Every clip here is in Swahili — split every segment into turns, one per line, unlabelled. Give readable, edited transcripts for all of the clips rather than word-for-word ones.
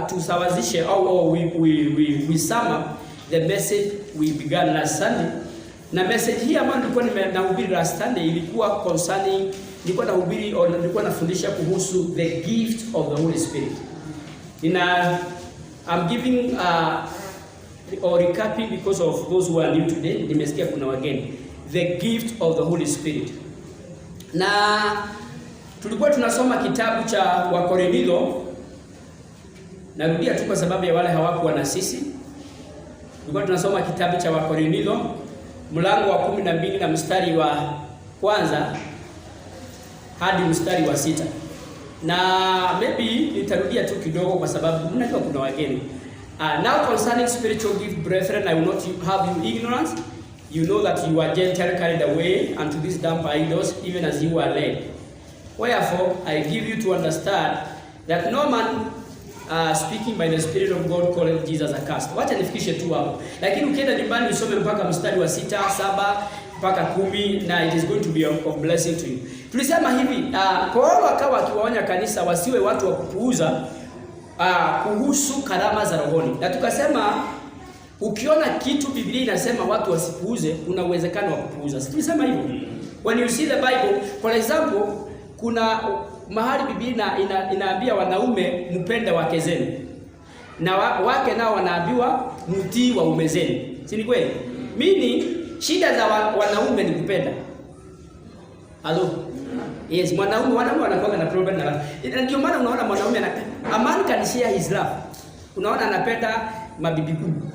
Tusawazishe au we sum up the message we began last Sunday. Na message hii ambayo nilikuwa nahubiri last Sunday ilikuwa concerning, nilikuwa nafundisha kuhusu the gift of the Holy Spirit. I'm giving or recapping because of those who are new today. Nimesikia kuna wageni. The gift of the Holy Spirit. Na tulikuwa tunasoma kitabu cha Wakorintho. Narudia tu kwa sababu ya wale hawakuwa na sisi. Tulikuwa tunasoma kitabu cha Wakorintho mlango wa 12 na mstari wa kwanza hadi mstari wa 6. Na maybe nitarudia tu kidogo kwa sababu mnajua kuna wageni. Now concerning spiritual gift, brethren, I will not have you ignorant. You know that you are Gentile carried away unto these dumb idols, even as you are led. Wherefore, I give you to understand that no man speaking by the Spirit of God called Jesus accursed. Wacha nifikishe tu hapo. Lakini ukienda nyumbani usome mpaka mstari wa 6, 7 mpaka 10 na it is going to be of blessing to you. Tulisema hivi, Paulo akawa akiwaonya kanisa wasiwe watu wa kupuuza kuhusu karama za rohoni. Na tukasema ukiona kitu Biblia inasema watu wasipuuze, kuna uwezekano wa kupuuza. Sisi tulisema hivyo. When you see the Bible, for example, kuna mahali Biblia inaambia wanaume mpende wake zenu. Na wake nao wanaambiwa mtii waume zenu. Si ni kweli? Mimi shida za wanaume ni kupenda. Hello? Yes, wanaume wanakuwa na problem na. Ndio maana unaona mwanaume a man can share his love. Unaona anapenda mabibi kubwa.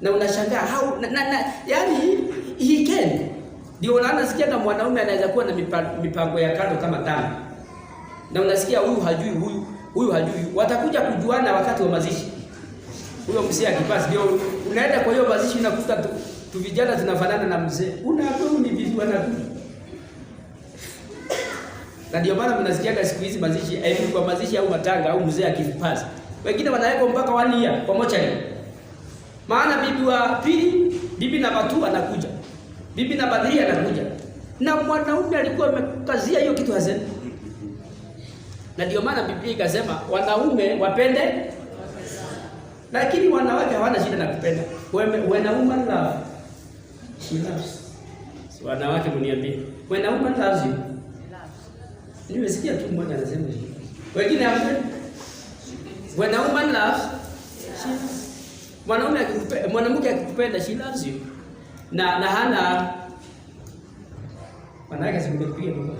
Na unashangaa how yani he can. Ndio unasikia kama mwanaume anaweza kuwa na mipango ya kando kama 5. Na unasikia huyu hajui huyu hajui. Watakuja kujuana wakati wa mazishi. Huyo mzee akipasi ndio unaenda kwa hiyo mazishi unakuta tu vijana tunafanana na mzee. Unaambiwa ni vizuri na tu. Na ndio maana mnasikia siku hizi mazishi, kwa mazishi au matanga au mzee akipasi. Wengine wanaweka mpaka 1 year kwa mochari. Maana bibi wa pili, bibi namba 2 anakuja. Bibi namba 3 anakuja. Na mwanaume alikuwa amekazia hiyo kitu hazeni. Na ndio maana Biblia ikasema wanaume wapende, lakini wanawake hawana shida na kupenda. When a woman loves, she loves. So wanawake mniambie, when a woman loves you, nimesikia tu mmoja anasema hivi. Wengine hapo, when a woman loves, she loves. Mwanamke akikupenda, she loves you. Na hana wanawake simpigie baba.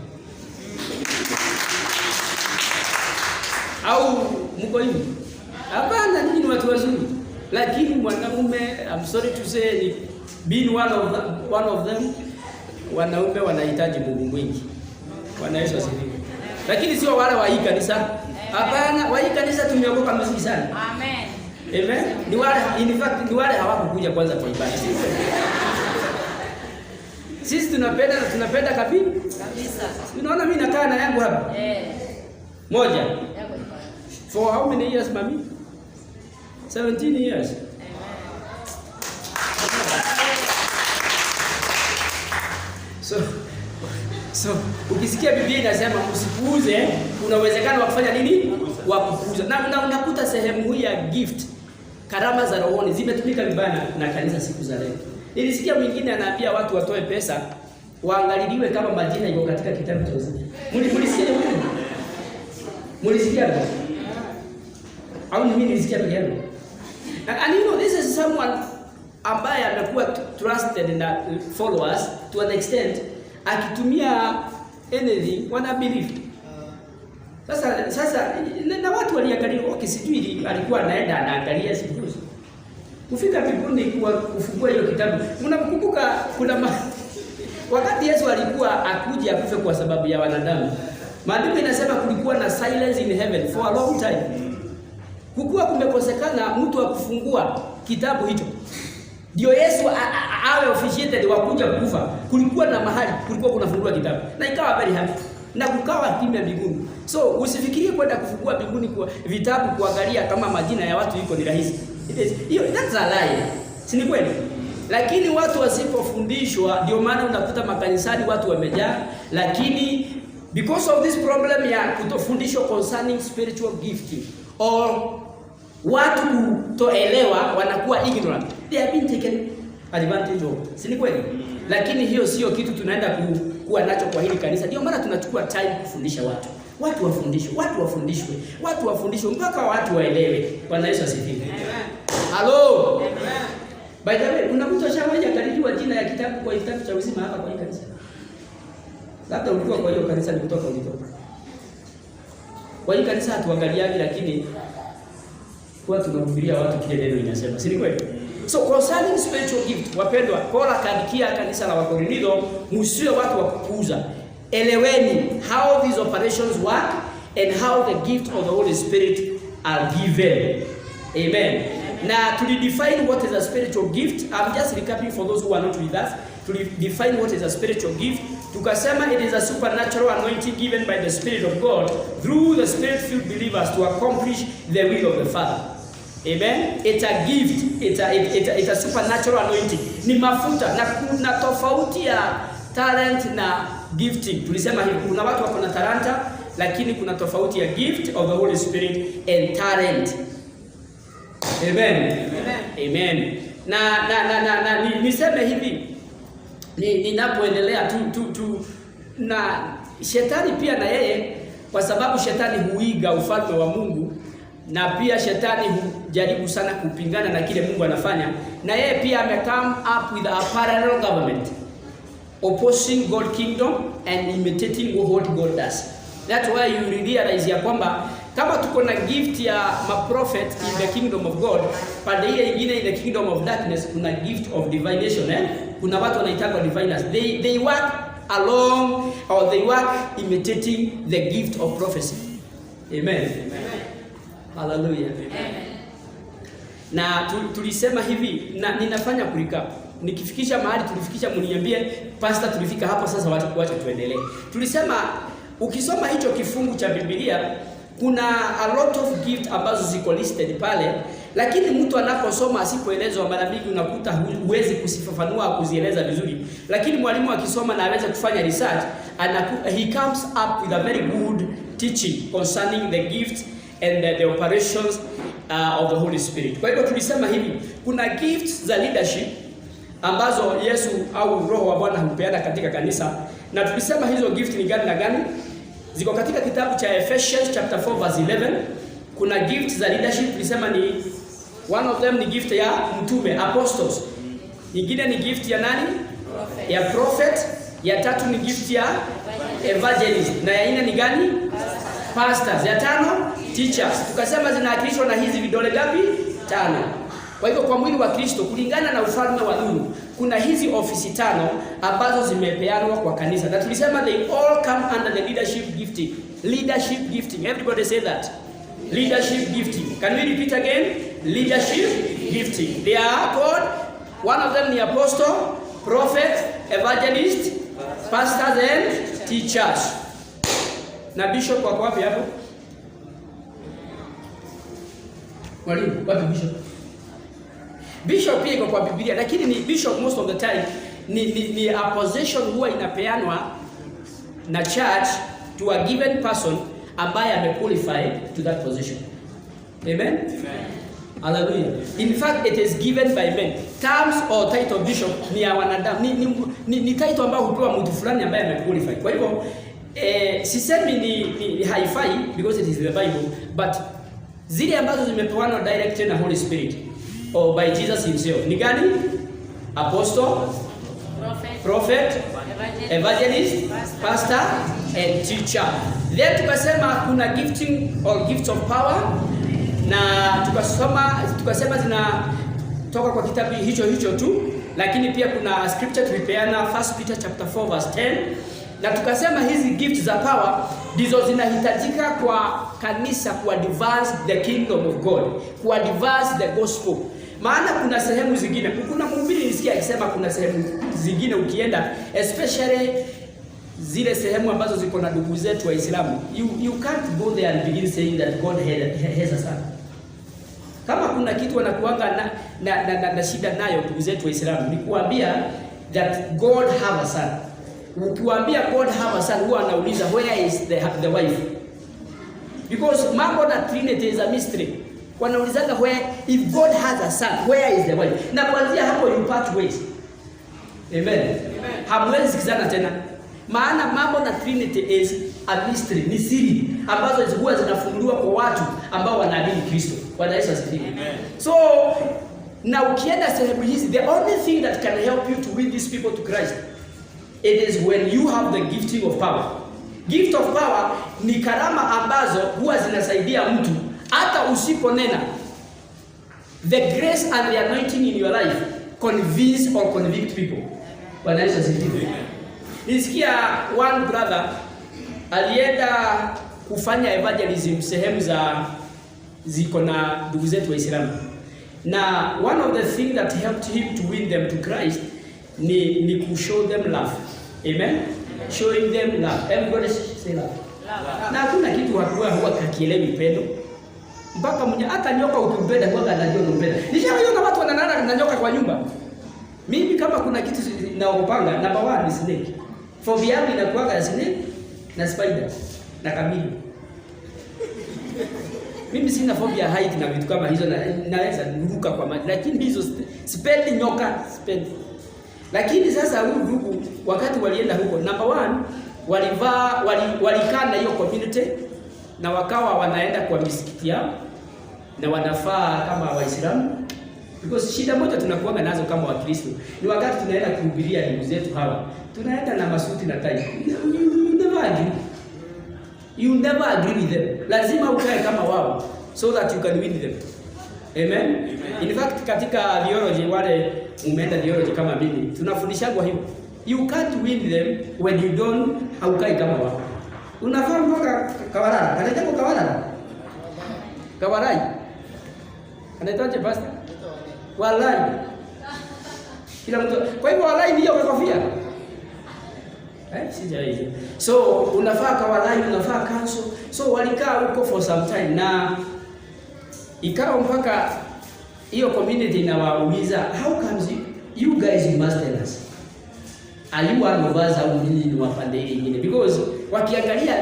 Au mko hivi? Hapana, nyinyi ni watu wazuri. Lakini mwanamume, I'm sorry to say, being one of them, wanaume wanahitaji Mungu mwingi. Bwana Yesu asifiwe. Lakini sio wale wa hii kanisa. Hapana, wa hii kanisa tumeokoka mziki sana.
Amen.
Amen. Ni wale, in fact, ni wale hawakukuja kwanza kwa ibada. Sisi tunapenda kabisa. Unaona mimi nakaa na yangu hapa? Moja. For how many years, mami? 17 years. So ukisikia Biblia inasema usipuuze, kuna uwezekano wa kufanya nini? Wa kupuuza. Na unakuta sehemu hii ya gift, karama za rohoni zimetumika vibaya na kanisa siku za leo. Nilisikia mwingine anaambia watu watoe pesa waangaliliwe kama majina yako katika kitabu cha uzima. Mlisikia hiyo? Mlisikia hapo? Au mimi nilisikia peke yangu? And you know, this is someone ambaye anakuwa trusted na followers to an extent, akitumia anything wana believe. Sasa na watu waliangalia, okay, sijui alikuwa anaenda anaangalia sijui. Kufika mbinguni kufungua hiyo kitabu. Mnakumbuka kuna wakati Yesu alikuwa akuje akufe kwa sababu ya wanadamu. Maandiko inasema kulikuwa na silence in heaven for a long time. Kukuwa kumekosekana mtu wa kufungua kitabu hicho. ndio Yesu awe officiated wa kuja kufa, kulikuwa na mahali kulikuwa kunafungua kitabu na ikawa very happy na kukawa kimya mbinguni. So usifikirie kwenda kufungua mbinguni kwa vitabu kuangalia kama majina ya watu iko ni rahisi. Hiyo that's a lie. Si ni kweli? Lakini watu wasipofundishwa, ndio maana unakuta makanisani watu wamejaa, lakini because of this problem ya kutofundishwa concerning spiritual gifting or watu kutoelewa, wanakuwa ignorant, they have been taken advantage of. Si ni kweli? Lakini hiyo sio kitu tunaenda kuwa nacho kwa hili kanisa. Ndio maana tunachukua time kufundisha watu. Watu wafundishwe mpaka watu waelewe. Bwana Yesu asifiwe. Amen. Hello. Amen. By the way, kuna mtu ashawahi akalijua jina ya kitabu kwa kitabu cha uzima hapa kwa hili kanisa? Labda ulikuwa kwa hiyo kanisa, ni kutoka ulitoka. Kwa hili kanisa hatuangaliani, lakini kwa tunahubiria watu kile neno linasema. Si ni kweli? So concerning spiritual gift, wapendwa, Paulo akaandikia kanisa la Wakorintho, msiwe watu wa kupuuza. Eleweni how these operations work and how the gift of the Holy Spirit are given. Amen. Now, to define what is a spiritual gift, I'm just recapping for those who are not with us. To define what is a spiritual gift, tukasema it is a supernatural anointing given by the Spirit of God through the Spirit-filled believers to accomplish the will of the Father. Amen. It's a gift. It's a supernatural anointing. Ni mafuta, na kuna tofauti ya talent na gifting. Tulisema hivi, kuna watu wako na talanta, lakini kuna tofauti ya gift of the Holy Spirit and talent. Amen. Amen. Na niseme hivi, ninapoendelea na shetani pia na yeye, kwa sababu shetani huiga ufalme wa Mungu, na pia shetani hujaribu sana kupingana na kile Mungu anafanya, na yeye pia come up with a parallel government opposing God kingdom and imitating what God does. That's why you realize ya kwamba kama tuko na gift ya prophet in the kingdom of God, pande ile nyingine in the kingdom of darkness kuna gift of divination. Kuna watu wanaitwa diviners. They work along, or they work imitating the gift of prophecy. Amen. Amen. Hallelujah. Amen. Na tulisema hivi, na ninafanya recap. Nikifikisha mahali tulifikisha, mniambie pastor, tulifika hapo sasa, wacha tuendelee. Tulisema ukisoma hicho kifungu cha Biblia kuna a lot of gift ambazo ziko listed pale, lakini mtu anaposoma asipoelezwa, mara mingi unakuta huwezi kusifafanua kuzieleza vizuri. Lakini mwalimu akisoma na aweze kufanya research, he comes up with a very good teaching concerning the gift and the operations of the Holy Spirit. Kwa hivyo tulisema hivi, kuna gifts za leadership ambazo Yesu au Roho wa Bwana hupeana katika kanisa, na tulisema hizo gift ni gani na gani? Ziko katika kitabu cha Ephesians chapter 4 verse 11. Kuna gift za leadership, tulisema ni one of them ni gift ya mtume, apostles. Nyingine ni gift ya nani? Prophet. Ya prophet. Ya tatu ni gift ya evangelist. Na ya nne ni gani? Pastors. Ya tano teachers. Tukasema zinawakilishwa na hizi vidole gapi? 5. Kwa hivyo kwa mwili wa Kristo, kulingana na ufalme wa nuru, kuna hizi ofisi 5 ambazo zimepeanwa kwa kanisa. Na tulisema they all come under the leadership gifting. Leadership gifting. Everybody say that. Leadership gifting. Can we repeat again? Leadership gifting. They are called, one of them ni apostle, prophet, evangelist, pastors and teachers. Na bishop wako wapi hapo? Mwalimu, wapi bishop? Bishop pia iko kwa Biblia, lakini ni bishop most of the time ni a position huwa inapeanwa na church to a given person ambaye amequalified to that position. Amen? Amen. Hallelujah. In fact, it is given by men. Terms or title of bishop ni ya wanadamu, ni title ambayo hupewa mtu fulani ambaye amequalified. Kwa hivyo sisemi ni haifai because it is the Bible, but zile ambazo zimepewanwa direct na Holy Spirit or by Jesus himself ni gani? Apostle, prophet, evangelist, pastor and teacher. Then tukasema kuna gifting or gifts of power, na tukasema zinatoka kwa kitabu hicho tu, lakini pia kuna scripture tulipeana 1 Peter chapter 4 verse 10, na tukasema hizi gifts za power ndizo zinahitajika kwa kanisa ku advance the kingdom of God, ku advance the gospel. Maana kuna sehemu zingine, kuna mhubiri nisikia akisema kuna sehemu zingine ukienda, especially zile sehemu ambazo ziko na ndugu zetu Waislamu, you can't go there and begin saying that God has a son. Kama kuna kitu wanakuanga na shida nayo ndugu zetu Waislamu, ni kuambia that God have a son. Ukiwaambia God have a son, huwa anauliza where is the wife? Because mambo na Trinity is a mystery. Wanaulizanga where, if God has a son, where is the wife? Na kuanzia hapo you part ways. Amen. Hamwezi sikizana tena. Maana mambo na Trinity is a mystery, ni siri ambazo huwa zinafunuliwa kwa watu ambao wanaamini Kristo. Bwana Yesu asifiwe. So na ukienda sehemu hizi, the only thing that can help you to win these people to Christ, it is when you have the gifting of power. Gift of power ni karama ambazo huwa zinasaidia mtu hata usiponena. The grace and the anointing in your life convince or convict people. Bwana Yesu asifiwe. Nisikia one brother alienda kufanya evangelism sehemu za ziko na ndugu zetu Waislamu. Na one of the things that helped him to win them to Christ ni ku show them love. Amen. Showing them love. Everybody say love. Na hakuna kitu huwa kakielewi pendo. Mpaka mwenye hata nyoka ukimpenda kwa anajua unampenda. Nishaona watu wanalala na nyoka kwa nyumba. Mimi kama kuna kitu naopanga, number 1 ni snake. Phobia yangu inakuwa ya snake na spider na kamili. Mimi sina phobia height na vitu kama hizo, naweza kuruka kwa maji, lakini hizo sipendi nyoka, sipendi. Lakini sasa huyu ndugu wakati walienda huko, number 1 walikaa na hiyo community na wakawa wanaenda kwa misikiti yao na wanafaa kama Waislamu. Because shida moja tunakuwa nazo kama Wakristo ni wakati tunaenda kuhubiria ndugu zetu hawa, tunaenda na masuti na tai. You never agree with them. Lazima ukae kama wao so that you can win them. Amen. In fact katika theology, wale umeenda theology kama mimi, tunafundishwa hivyo. You can't win them when you don't haukai kama wao. Unafaa mpaka kawarara. Kanajako kawarara. Kawarai. Anaitaje pastor? Walai. Kila mtu. Kwa hivyo walai ndio kofia. Sijaiza. So unafaa kawalai, unafaa cancel. So walikaa huko for some time na ikawa mpaka hiyo community inawauliza, how comes you guys you must tell us, are you one of us au nini ni wapande nyingine? Because wakiangalia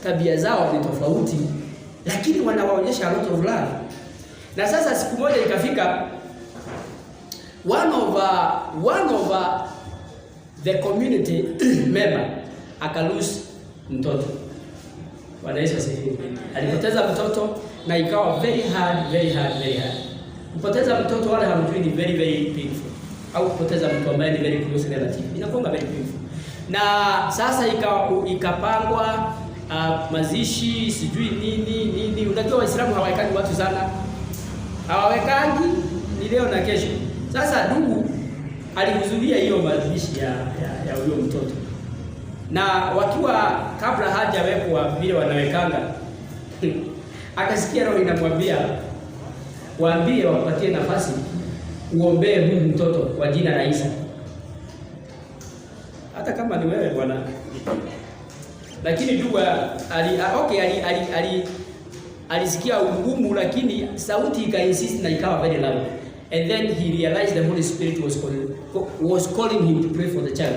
tabia zao ni tofauti, lakini wanawaonyesha a lot of love. Na sasa siku moja ikafika one of the community member akalose mtoto. Bwana Yesu asifiwe. Alipoteza mtoto na ikawa very hard. Kupoteza mtoto wale hamjui ni very painful. Au kupoteza mtu ambaye ni very close relative inakuwa very painful. Na sasa ikapangwa mazishi sijui nini. Unajua Waislamu hawaekangi watu sana. Hawawekangi ni leo na kesho. Sasa ndugu alihudhuria hiyo mazishi ya huyo mtoto. Na wakiwa kabla hajawekwa vile wanawekanga, akasikia roho inamwambia waambie wapatie nafasi uombee huyu mtoto kwa jina la Isa. Hata kama ni wewe bwana. Lakini ndugu alisikia ugumu, lakini sauti ikainsist na ikawa very loud. And then he realized the Holy Spirit was calling him to pray for the child.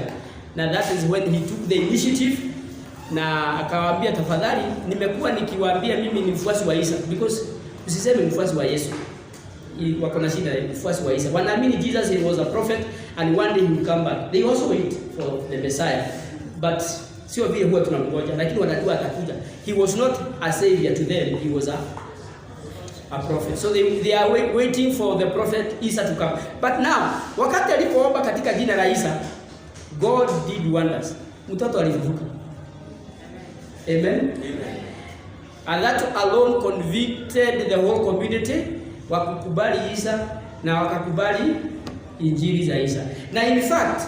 Now that is when he took the initiative na akawaambia, tafadhali nimekuwa nikiwaambia mimi ni mfuasi wa Isa, because usiseme mfuasi wa Yesu. Wako na shida mfuasi wa Isa. Wanaamini Jesus he was a prophet and one day he will come back. They also wait for the Messiah. But sio vile huwa tunamngoja, lakini wanajua atakuja. He was not a savior to them, he was a prophet. So they are waiting for the prophet Isa to come. But now, wakati alipoomba katika jina la Isa, God did wonders. Mtoto alifufuka. Amen. And that alone convicted the whole community wakukubali Isa na wakakubali injili za Isa. Na in fact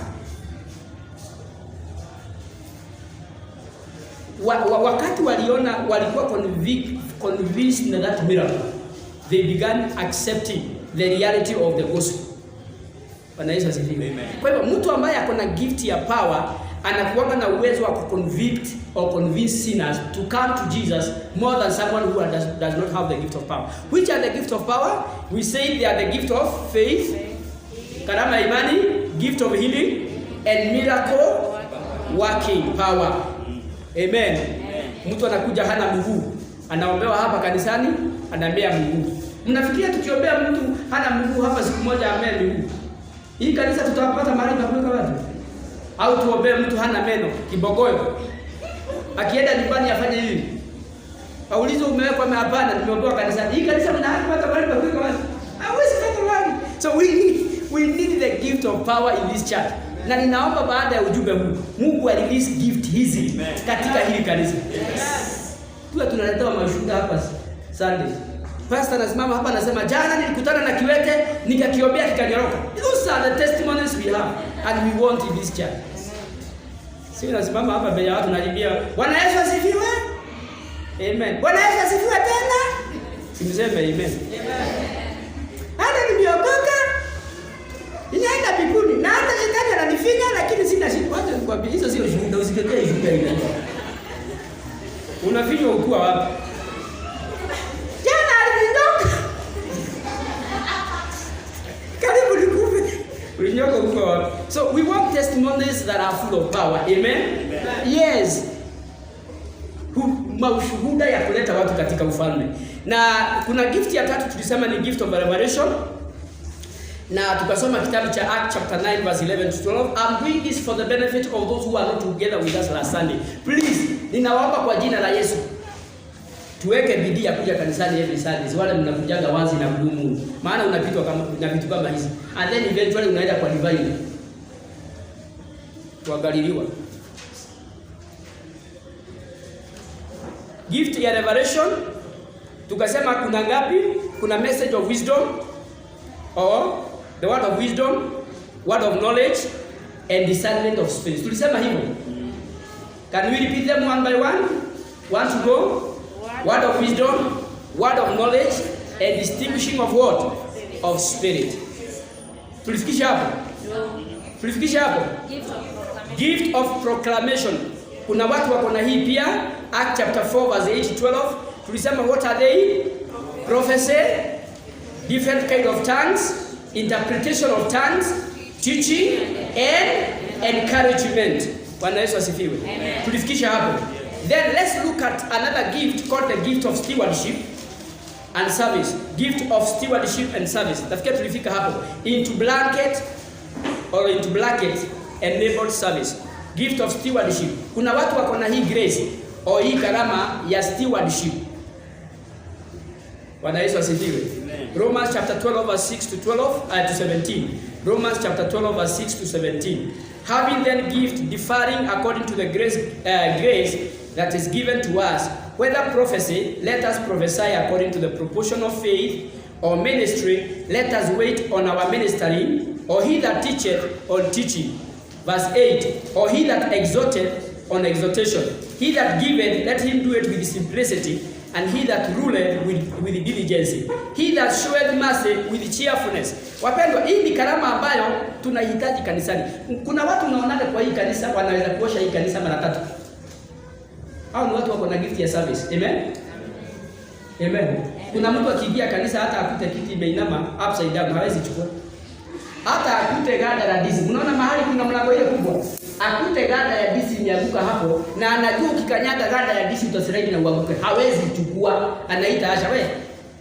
wakati walikuwa convinced na that miracle, they began accepting the reality of the gospel. Bwana Yesu asifiwe. Kwa hivyo mtu ambaye ako na gift ya power anakuwa na uwezo wa kuconvict or convince sinners to come to Jesus more than someone who does not have the gift of power. Which are the gift of power? We say they are the gift of faith, karama ya imani, gift of healing, and miracle working power. Amen. Mtu anakuja hana mguu, anaombewa hapa kanisani, anamea mguu. Mnafikiria tukiombea mtu hana mguu hapa siku moja amee mguu, hii kanisa tutapata mahali pa kuweka watu? Au tuombee mtu hana meno, kibogoyo, akienda nyumbani afanye hivi, aulize umewekwa? Hapana, nimeombewa kanisani. Hii kanisa mnapata mahali pa kuweka watu? Hawezi pata mahali. So we need the gift of power in this church. Na ninaomba baada ya ujumbe huu Mungu release gift hizi katika hili kanisa. Tuwe tunaletewa mashuhuda hapa Sunday. Pastor anasimama hapa anasema, jana nilikutana na kiwete nikakiombea kikanyoroka. Those are the testimonies we have and we want in this church. Sisi nasimama hapa mbele ya watu najiambia, Bwana Yesu asifiwe. Amen. Bwana Yesu asifiwe tena. Simseme amen. Amen. Hata nimeokoka, ninaenda mbinguni na hata shetani ananifinya lakini sina shida. Wacha nikwambie hizo sio shuhuda, usikekee shuhuda ile. Unafinywa ukua wapi? Jana alinyoka. Karibu nikufe. Ulinyoka ukua wapi? So we want testimonies that are full of power. Amen. Yes. Mashuhuda ya kuleta watu katika ufalme. Na kuna gift ya tatu tulisema ni gift of revelation. Na tukasoma kitabu cha Acts chapter 9 verse 11 to 12. I'm doing this for the benefit of those who are not together with us last Sunday. Please, ninawaomba kwa jina la Yesu, tuweke bidii ya kuja kanisani every Sunday. Wale mnakujaga wazi na mdumu. Maana unapitwa kama na vitu kama hizi. And then eventually unaenda kwa divine. Kuangaliliwa. Gift ya revelation tukasema kuna ngapi? Kuna message of wisdom or the word of wisdom, word of knowledge and discernment of spirits. Tulisema hivyo. Can we repeat them one by one? One to go. Word of wisdom, word of knowledge and distinguishing of what? Of spirit. Tulifikisha hapo? Tulifikisha hapo? Gift of proclamation. Kuna watu wako na hii pia. Acts chapter 4 verse 8 to 12. Tulisema what are they? Prophecy, different kind of tongues, interpretation of tongues, teaching and encouragement. Bwana Yesu asifiwe. Tulifikisha hapo. Then let's look at another gift called the gift of stewardship and service. Gift of stewardship and service. Tafikia tulifika hapo. Into blanket enabled service. Gift of stewardship. Kuna watu wako na hii grace au hii karama ya stewardship. Bwana Yesu asifiwe. Romans chapter 12 verse 6 to 12 to 17. Romans chapter 12 verse 6 to 17. Having then gift differing according to the grace that is given to us, whether prophecy, let us prophesy according to the proportion of faith, or ministry, let us wait on our ministering, or he that teacheth on teaching. Verse 8, or he that exhorteth on exhortation, he that giveth, let him do it with simplicity, and he that ruleth with diligence, he that showeth mercy with cheerfulness. Wapendwa, hii ni karama ambayo tunahitaji kanisani. Kuna watu unaonaga kwa hii kanisa wanaweza kuosha hii kanisa mara 3. Hao ni watu wako na gift ya service. Amen. Amen. Kuna mtu akiingia kanisa hata akute kiti imeinama upside down hawezi chukua. Hata akute gada la disi. Unaona mahali kuna mlango ile kubwa. Akute gada ya disi imeanguka hapo na anajua ukikanyaga gada ya disi utaslide na uanguke. Hawezi chukua. Anaita Asha, wewe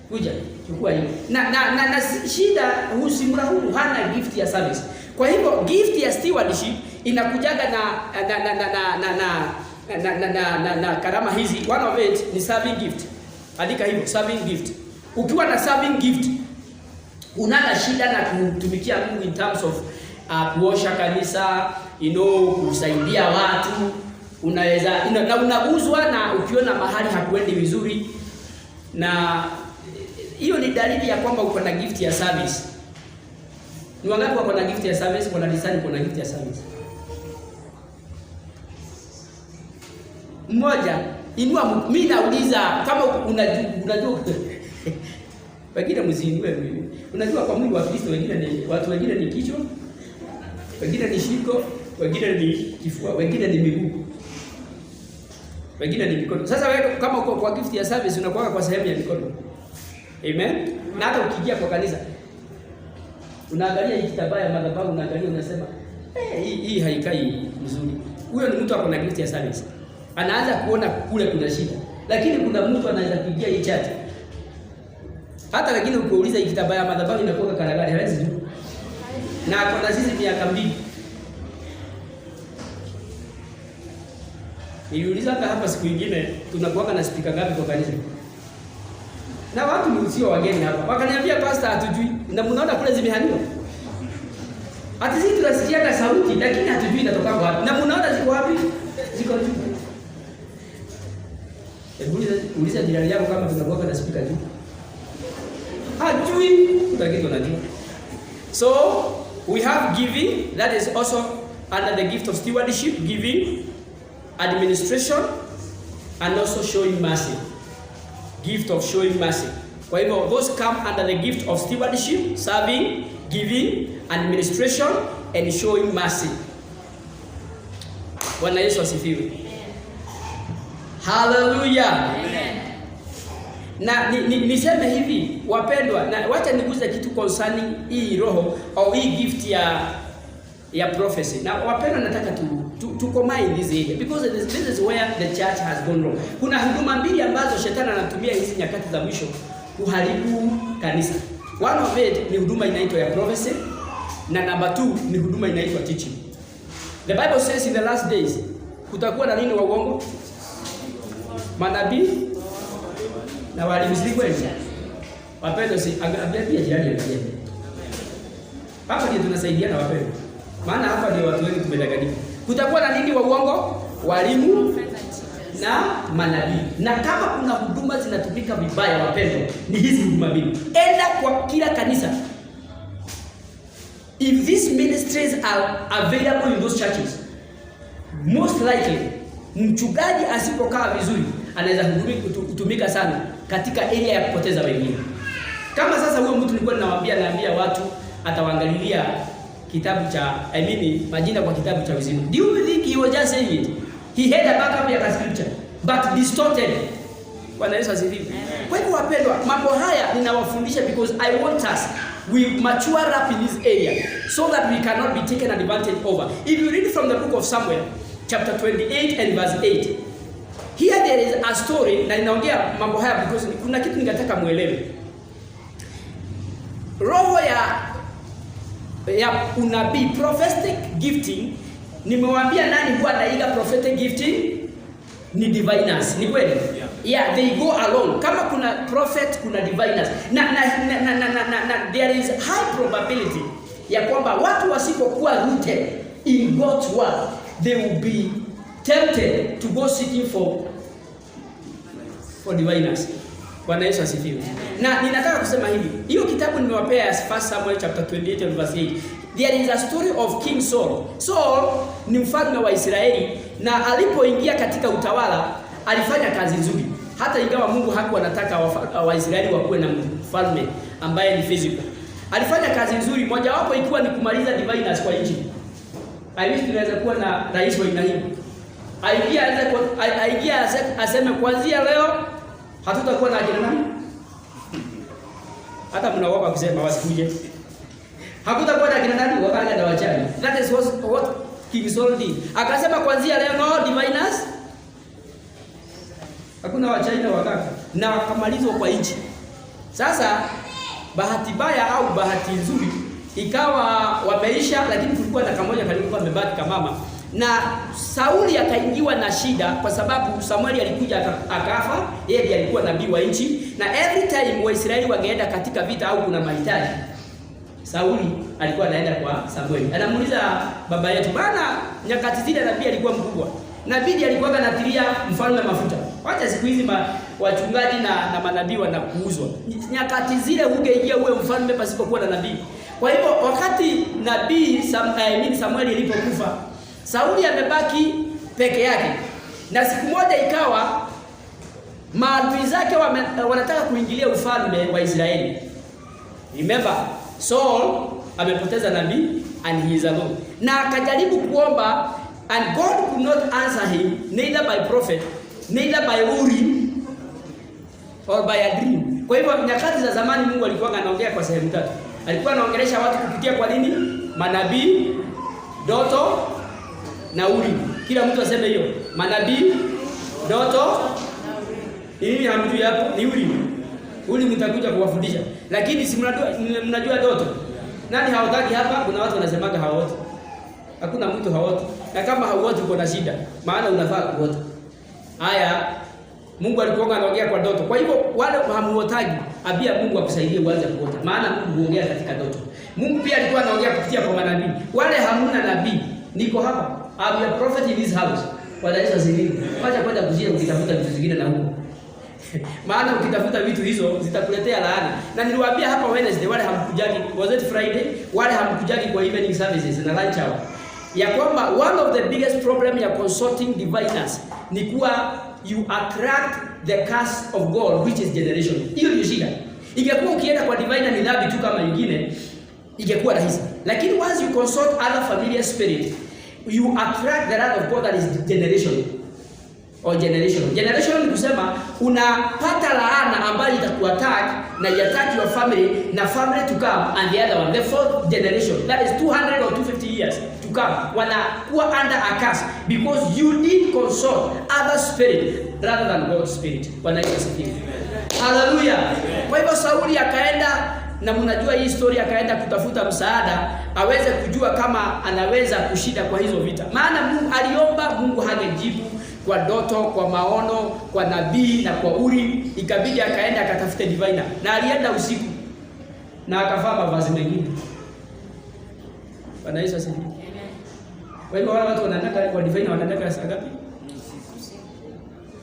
kuja chukua hiyo. Na shida husimura huyu hana gift ya service. Kwa hivyo gift ya stewardship inakujaga na karama hizi. One of it ni serving gift. Andika hivyo, serving gift. Ukiwa na serving gift unana shida na kutumikia Mungu in terms of kuosha kanisa, kusaidia watu, unaweza na unaguzwa na ukiona mahali hakuendi vizuri, na hiyo ni dalili ya kwamba uko na gift ya service. Ni wangapi wako na gift ya service? Kuna disani kuna gift ya service. Mmoja, inua mimi nauliza kama unajua pengine msiinue mimi. Unajua kwa mwili wa Kristo watu wengine ni kichwa, wengine ni shingo, wengine ni kifua, wengine ni miguu, wengine ni mikono. Sasa wewe kama uko kwa gift ya service unakuwa kwa sehemu ya mikono. Amen. Na hata ukiingia kwa kanisa unaangalia hii kitambaa ya madhabahu, unaangalia unasema, hii haikai mzuri. Huyo ni mtu ako na gift ya service. Anaanza kuona kule kuna shida. Lakini kuna mtu anaweza kuingia hii church. Hata lakini ukiuliza hii kitambaa ya madhabahu inakuwa karagari, hawezi juu. Na kuna sisi miaka 2. Niliuliza hapa siku nyingine tunakuwa na speaker ngapi kwa kanisa? Na watu ni sio wageni hapa. Wakaniambia pastor hatujui. Na mnaona kule zimehaniwa. Hata sisi tunasikia sauti lakini hatujui inatoka wapi. Na mnaona ziko wapi? Ziko juu. Uliza jirani yako kama tunakuwa na speaker juu. Hajui, lakini tunajua. So, we have giving, that is also under the gift of stewardship, giving, administration, and also showing mercy. Gift of showing mercy. Kwa hivyo, those come under the gift of stewardship, serving, giving, administration, and showing mercy. Bwana Yesu asifiwe. Hallelujah. Amen. Na niseme hivi wapendwa, na wacha niguze kitu concerning hii roho au hii gift ya prophecy. Na wapendwa, nataka to combine this area because this is where the church has gone wrong. Kuna huduma mbili ambazo shetani anatumia hizi nyakati za mwisho kuharibu kanisa. One of it ni huduma inaitwa ya prophecy, na number 2 ni huduma inaitwa teaching. The Bible says in the last days kutakuwa na nini wa uongo? Manabii na walimu kweli. Wapendwa, si angalia pia jirani yako. Hapa ndio tunasaidiana wapendwa. Maana hapa ndio watu wengi tumedanganyika. Kutakuwa na nini wa uongo? Walimu na manabii. Na kama kuna huduma zinatumika vibaya wapendwa, ni hizi huduma mbili. Enda kwa kila kanisa. If these ministries are available in those churches, most likely mchungaji asipokaa vizuri anaweza kutumika sana katika area ya kupoteza wengine. Kama sasa huyo mtu nilikuwa naambia watu atawaangalilia kitabu cha majina kwa kitabu cha uzima. Do you think he was just saying it? He had a backup ya scripture but distorted. Bwana Yesu asifiwe. Kwa hivyo wapendwa, mambo haya ninawafundisha because I want us we mature up in this area so that we cannot be taken advantage over. If you read from the book of Samuel chapter 28 and verse 8, here there is a story, na ninaongea mambo haya because kuna kitu ningetaka muelewe. Roho ya unabii, prophetic gifting, nimewaambia nani huwa anaiga prophetic gifting? Ni diviners. Ni kweli? Yeah, they go along. Kama kuna prophet, kuna diviners. Na there is high probability ya kwamba watu wasipokuwa rooted in God's word, they will be tempted to go seeking for diviners. Bwana Yesu asifiwe. Na ninataka kusema hivi, hiyo kitabu nimewapea 1 Samuel chapter 28 and verse 8. There is a story of King Saul. Saul ni mfalme wa Israeli, na alipoingia katika utawala alifanya kazi nzuri. Hata ingawa Mungu hakuwa anataka Waisraeli wakuwe na mfalme ambaye ni physical. Alifanya kazi nzuri, moja wapo ikiwa ni kumaliza diviners kwa nchi. I wish tunaweza kuwa na rais wa aina hii. Aingia aseme kuanzia leo hatutakuwa na ajira nani? Hata mnaogopa kusema wasikuje. Hakutakuwa na ajira nani? Wakaga na wachawi. That is what King Saul did. Akasema kuanzia leo no diviners. Hakuna wachawi na wakaga. Na wakamalizwa kwa nchi. Sasa bahati mbaya au bahati nzuri ikawa wameisha, lakini kulikuwa na kamoja kalikuwa amebaki kama na Sauli akaingiwa na shida kwa sababu Samueli alikuja akafa. Yeye ndiye alikuwa nabii wa nchi, na every time Waisraeli wangeenda katika vita au kuna mahitaji, Sauli alikuwa anaenda kwa Samueli. Anamuuliza baba yetu, bana, nyakati zile nabii alikuwa mkubwa. Nabii alikuwa anatilia mfalme mafuta. Wacha siku hizi wachungaji na manabii wanakuuzwa. Nyakati zile ungeingia uwe mfalme pasipokuwa na nabii. Kwa hivyo wakati nabii Samueli alipokufa, Sauli amebaki peke yake. Na siku moja ikawa maadui zake wanataka kuingilia ufalme wa Israeli. Remember, Saul amepoteza nabii and he is alone. Na akajaribu kuomba and God could not answer him neither by prophet, neither by Urim or by a dream. Kwa hivyo nyakati za zamani Mungu alikuwa anaongea kwa sehemu tatu. Alikuwa anaongelesha watu kupitia kwa nini? Manabii, ndoto na Urim. Kila mtu aseme hiyo. Manabii, ndoto, nini hamjui hapo? Ni Urim. Urim mtakuja kuwafundisha. Lakini si mnajua ndoto. Nani hawataki hapa? Kuna watu wanasemaga hawoti. Hakuna mtu hawoti. Na kama hauoti uko na shida, maana unafaa kuota. Haya, Mungu alikuwa anaongea kwa ndoto. Kwa hivyo wale hamuotaji, abia Mungu akusaidie uanze kuota. Maana Mungu huongea katika ndoto. Mungu pia alikuwa anaongea kupitia kwa manabii. Wale hamuna nabii, niko hapa. I'm a prophet in this house. Bwana Yesu asifiwe. Acha kwenda kujia ukitafuta vitu vingine na huko. Maana ukitafuta vitu hizo zitakuletea laana. Na niliwaambia hapa Wednesday wale hamkujagi, was it Friday? Wale hamkujagi kwa evening services na lunch hour. Ya kwamba one of the biggest problem ya consulting diviners ni kuwa you attract the curse of God which is generation. Hiyo ndio shida. Ingekuwa ukienda kwa diviner ni dhambi tu kama nyingine, ingekuwa rahisi. Lakini once you consult other familiar spirit, you attract the wrath of God that is generation. Or generation. Generation ni kusema unapata laana ambayo itakuattack na iattack your family na family to come and the other one, the fourth generation, that is 200 or 250 years to come, wanakuwa under a curse because you did consult other spirit rather than God's spirit. Bwana Yesu asifiwe. Hallelujah. Kwa hivyo Sauli akaenda, na mnajua hii story, akaenda kutafuta msaada aweze kujua kama anaweza kushinda kwa hizo vita. Maana Mungu aliomba, Mungu hangejibu kwa ndoto, kwa maono, kwa nabii na kwa Urim. Ikabidi akaenda akatafute diviner. Na alienda usiku na akavaa mavazi mengine. Bwana Yesu asifiwe. Kwa hivyo wale watu wanataka kwa diviner wanataka saa ngapi?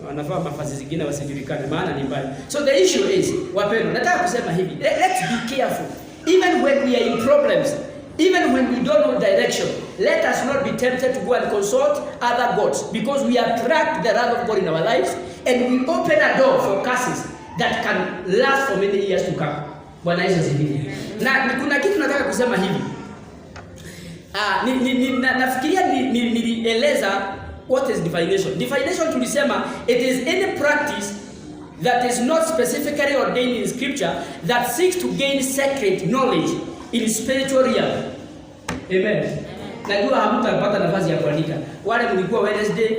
Wanavaa mavazi zingine wasijulikane, maana ni mbaya. So the issue is, wapendwa, nataka kusema hivi, let's be careful. Even when we are in problems, even when we don't know direction, let us not be tempted to go and consult other gods, because we attract the wrath of God in our lives and we open a door for curses that can last for many years to come. Bwana Yesu asifiwe. Na kuna kitu nataka kusema hivi. Nafikiria nilieleza what is divination. Divination tulisema it is any practice that is not specifically ordained in scripture that seeks to gain sacred knowledge in spiritual realm. Amen. Najua hamtapata nafasi ya kuandika. Wale mlikuwa Wednesday,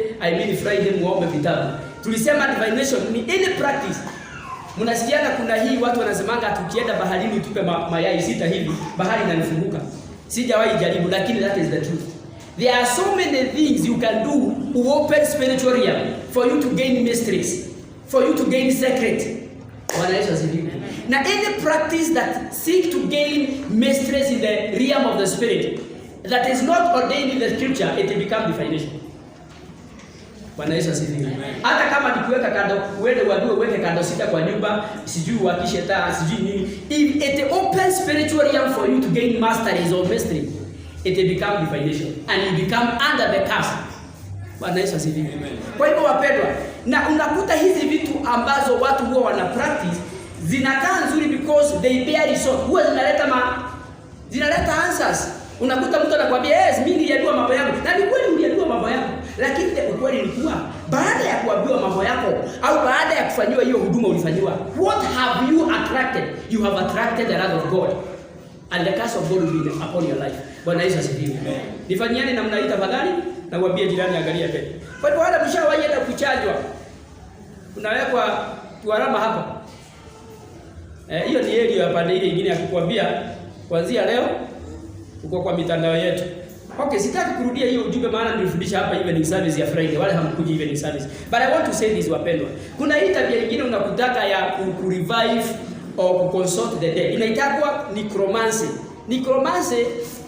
Friday muombe vitabu. Tulisema divination ni any practice. Mnasikiana kuna hii watu wanasemanga tukienda baharini tupe mayai 6 hivi, bahari inanifunguka. Sijawahi jaribu, lakini that is the truth. There are so many things you can do to open spiritual realm for you to gain mysteries, for you to gain secret. Bwana Yesu asifiwe. Now any practice that seek to gain mysteries in the realm of the spirit that is not ordained in the scripture, it will become divination. Bwana Yesu asifiwe. Hata kama ni kuweka kando, uende uadue uweke kando 6 kwa nyumba, sijui uwakishe taa, sijui nini. If it opens spiritual realm for you to gain masteries or mystery, it will become divination and you become under the curse. Bwana Yesu asifiwe. Kwa hivyo wapendwa, na unakuta hizi vitu ambazo watu huwa wana practice zinakaa nzuri because they bear result. Huwa zinaleta answers. Unakuta mtu anakuambia, "Yes, mimi nilijua mambo yangu." Na ni kweli ulijua mambo yako. Lakini ukweli ni kuwa baada ya kuambiwa mambo yako au baada ya kufanywa hiyo huduma ulifanywa, what have you attracted? You have attracted the wrath of God. And the curse of God will be upon your life. Bwana Yesu asifiwe. Nifanyiane namna hii tafadhali, na mwambie jirani angalia mbele. Kwa hivyo wale mshawahi hata kuchajwa, unawekwa tuarama hapa. Hiyo ni area hapa, ile nyingine ya kukwambia kuanzia leo uko kwa mitandao yetu. Okay, sitaki kurudia hiyo ujumbe maana nilifundisha hapa evening service ya Friday. Wale hamkuji evening service. But I want to say this, wapendwa. Kuna hii tabia nyingine unakutaka ya ku-revive or consult the dead. Inaitwa necromancy. Necromancy,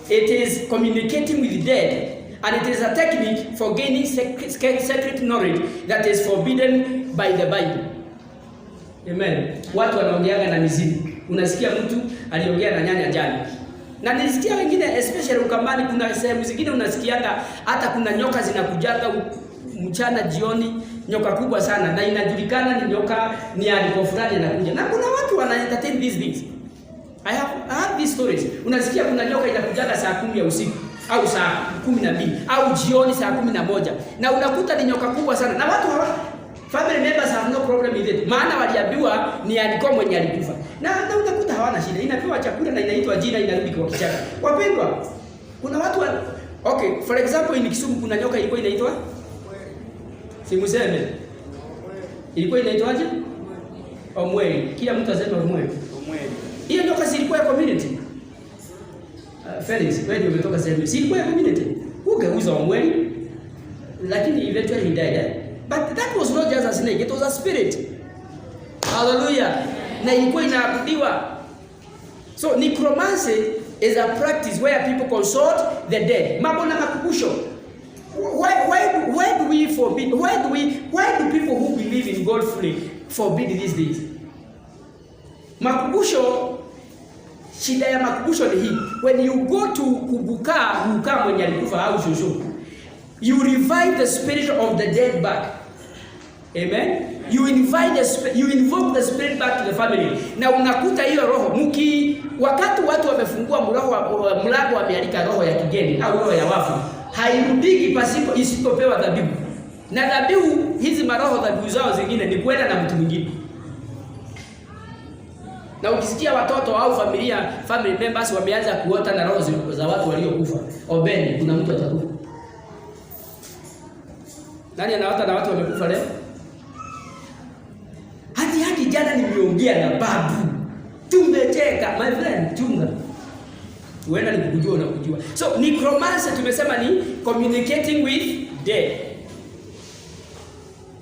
it is communicating with the dead, and it is a technique for gaining secret knowledge that is forbidden by the Bible. Amen. Watu wanaongeaga na mizimu. Unasikia mtu aliongea na nyanya jana. Na nilisikia wengine especially Ukambani, kuna sehemu zingine unasikianga hata kuna nyoka zinakujaga mchana jioni, nyoka kubwa sana na inajulikana ni nyoka ni aliko fulani anakuja. Na kuna watu wana entertain these things. I have I have these stories. Unasikia kuna nyoka inakujaga saa 10 ya usiku au saa 12 au jioni saa 11 na unakuta ni nyoka kubwa sana na watu family members have no problem with it. Maana waliambiwa ni alikuwa mwenye alikufa. Na unakuta hawana shida. Inapewa chakula na inaitwa jina, inarudi kwa kichaka. Wapendwa, kuna watu okay, for example in Kisumu kuna nyoka ilikuwa inaitwa simuseme. Ilikuwa inaitwaje? Omweli. Kila mtu asema omweli. Omweli. Hiyo nyoka zilikuwa ya community. Felix, wewe umetoka sehemu. Zilikuwa ya community. Ungeuza omweli. Lakini eventually he died. But that was not just a snake, it was a spirit. Hallelujah. Na ilikuwa inaabudiwa. So necromancy is a practice where people consult the dead. Mambo na makumbusho. Why do we forbid? Why do people who believe in God fully forbid these days? Makumbusho, shida ya makumbusho ni hii. When you go to kubuka mwenye alikufa au shosho, you revive the spirit of the dead back. Amen. You invoke the spirit back to the family. Na unakuta hiyo roho wakati watu wamefungua mlango wamealika roho ya kigeni au roho ya wafu, hairudiki pasipo isipopewa dhabihu. Na dhabihu hizi maroho dhabihu zao zingine ni kwenda na mtu mwingine. Na ukisikia watoto au family members wameanza kuota na roho za watu waliokufa, obeni kuna mtu atakufa. Nani anaota na watu wamekufa leo? Hadi jana nimeongea na babu. Tumecheka, my friend, chunga. Uenda nikujua na kujua. So necromancy tumesema ni communicating with dead.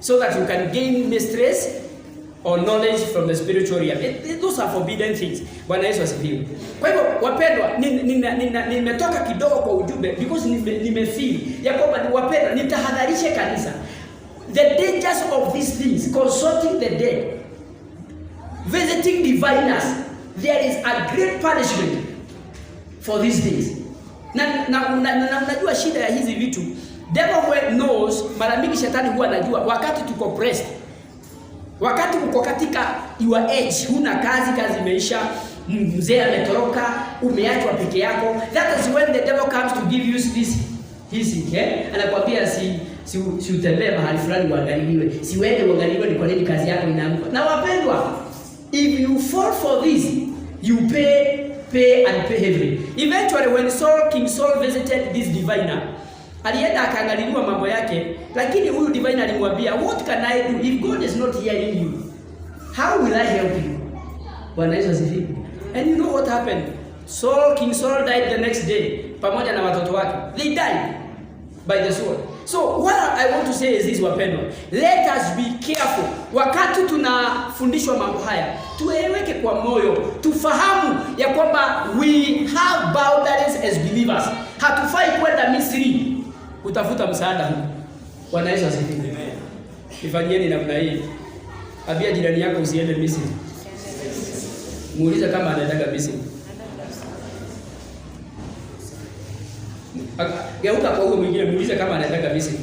So that you can gain mysteries or knowledge from the spiritual realm. Those are forbidden things. Bwana Yesu asifiwe. Kwa hivyo wapendwa, nimetoka kidogo kwa ujumbe because nimefeel ya kwamba ni wapendwa, nitahadharishe kanisa. The dangers of these things, consulting the dead, visiting diviners, there is a great punishment for these things. Na unajua shida ya hizi vitu, devil knows, mara mingi shetani huwa anajua wakati tuko pressed. Wakati uko katika your age, huna kazi imeisha, mzee ametoroka, umeachwa peke yako, that is when the devil comes to give you this anakuambia si utembee mahali fulani uangaliliwe, si uende uangaliliwe ni kwa nini kazi yako inaanguka. Na wapendwa, if you fall for this, you pay and pay heavily. Eventually when King Saul visited this diviner, alienda akaangaliliwa mambo yake, lakini huyu diviner alimwambia, what can I do if God is not hearing you? How will I help you? Bwana Yesu asifiwe. And you know what happened? King Saul died the next day pamoja na watoto wake. They died by the sword. So what I want to say is this, wapendwa, let us be careful. Wakati tunafundishwa mambo haya, tueleweke kwa moyo, tufahamu ya kwamba we have boundaries as believers. Hatufai kwenda Misri kutafuta msaada huu. Bwana Yesu asifiwe. Amen. Ifanyeni namna hii. Ambia jirani yako usiende Misri. Muulize kama anaenda Misri. Geuka kwa huyo mwingine, muulize kama anaenda Misri.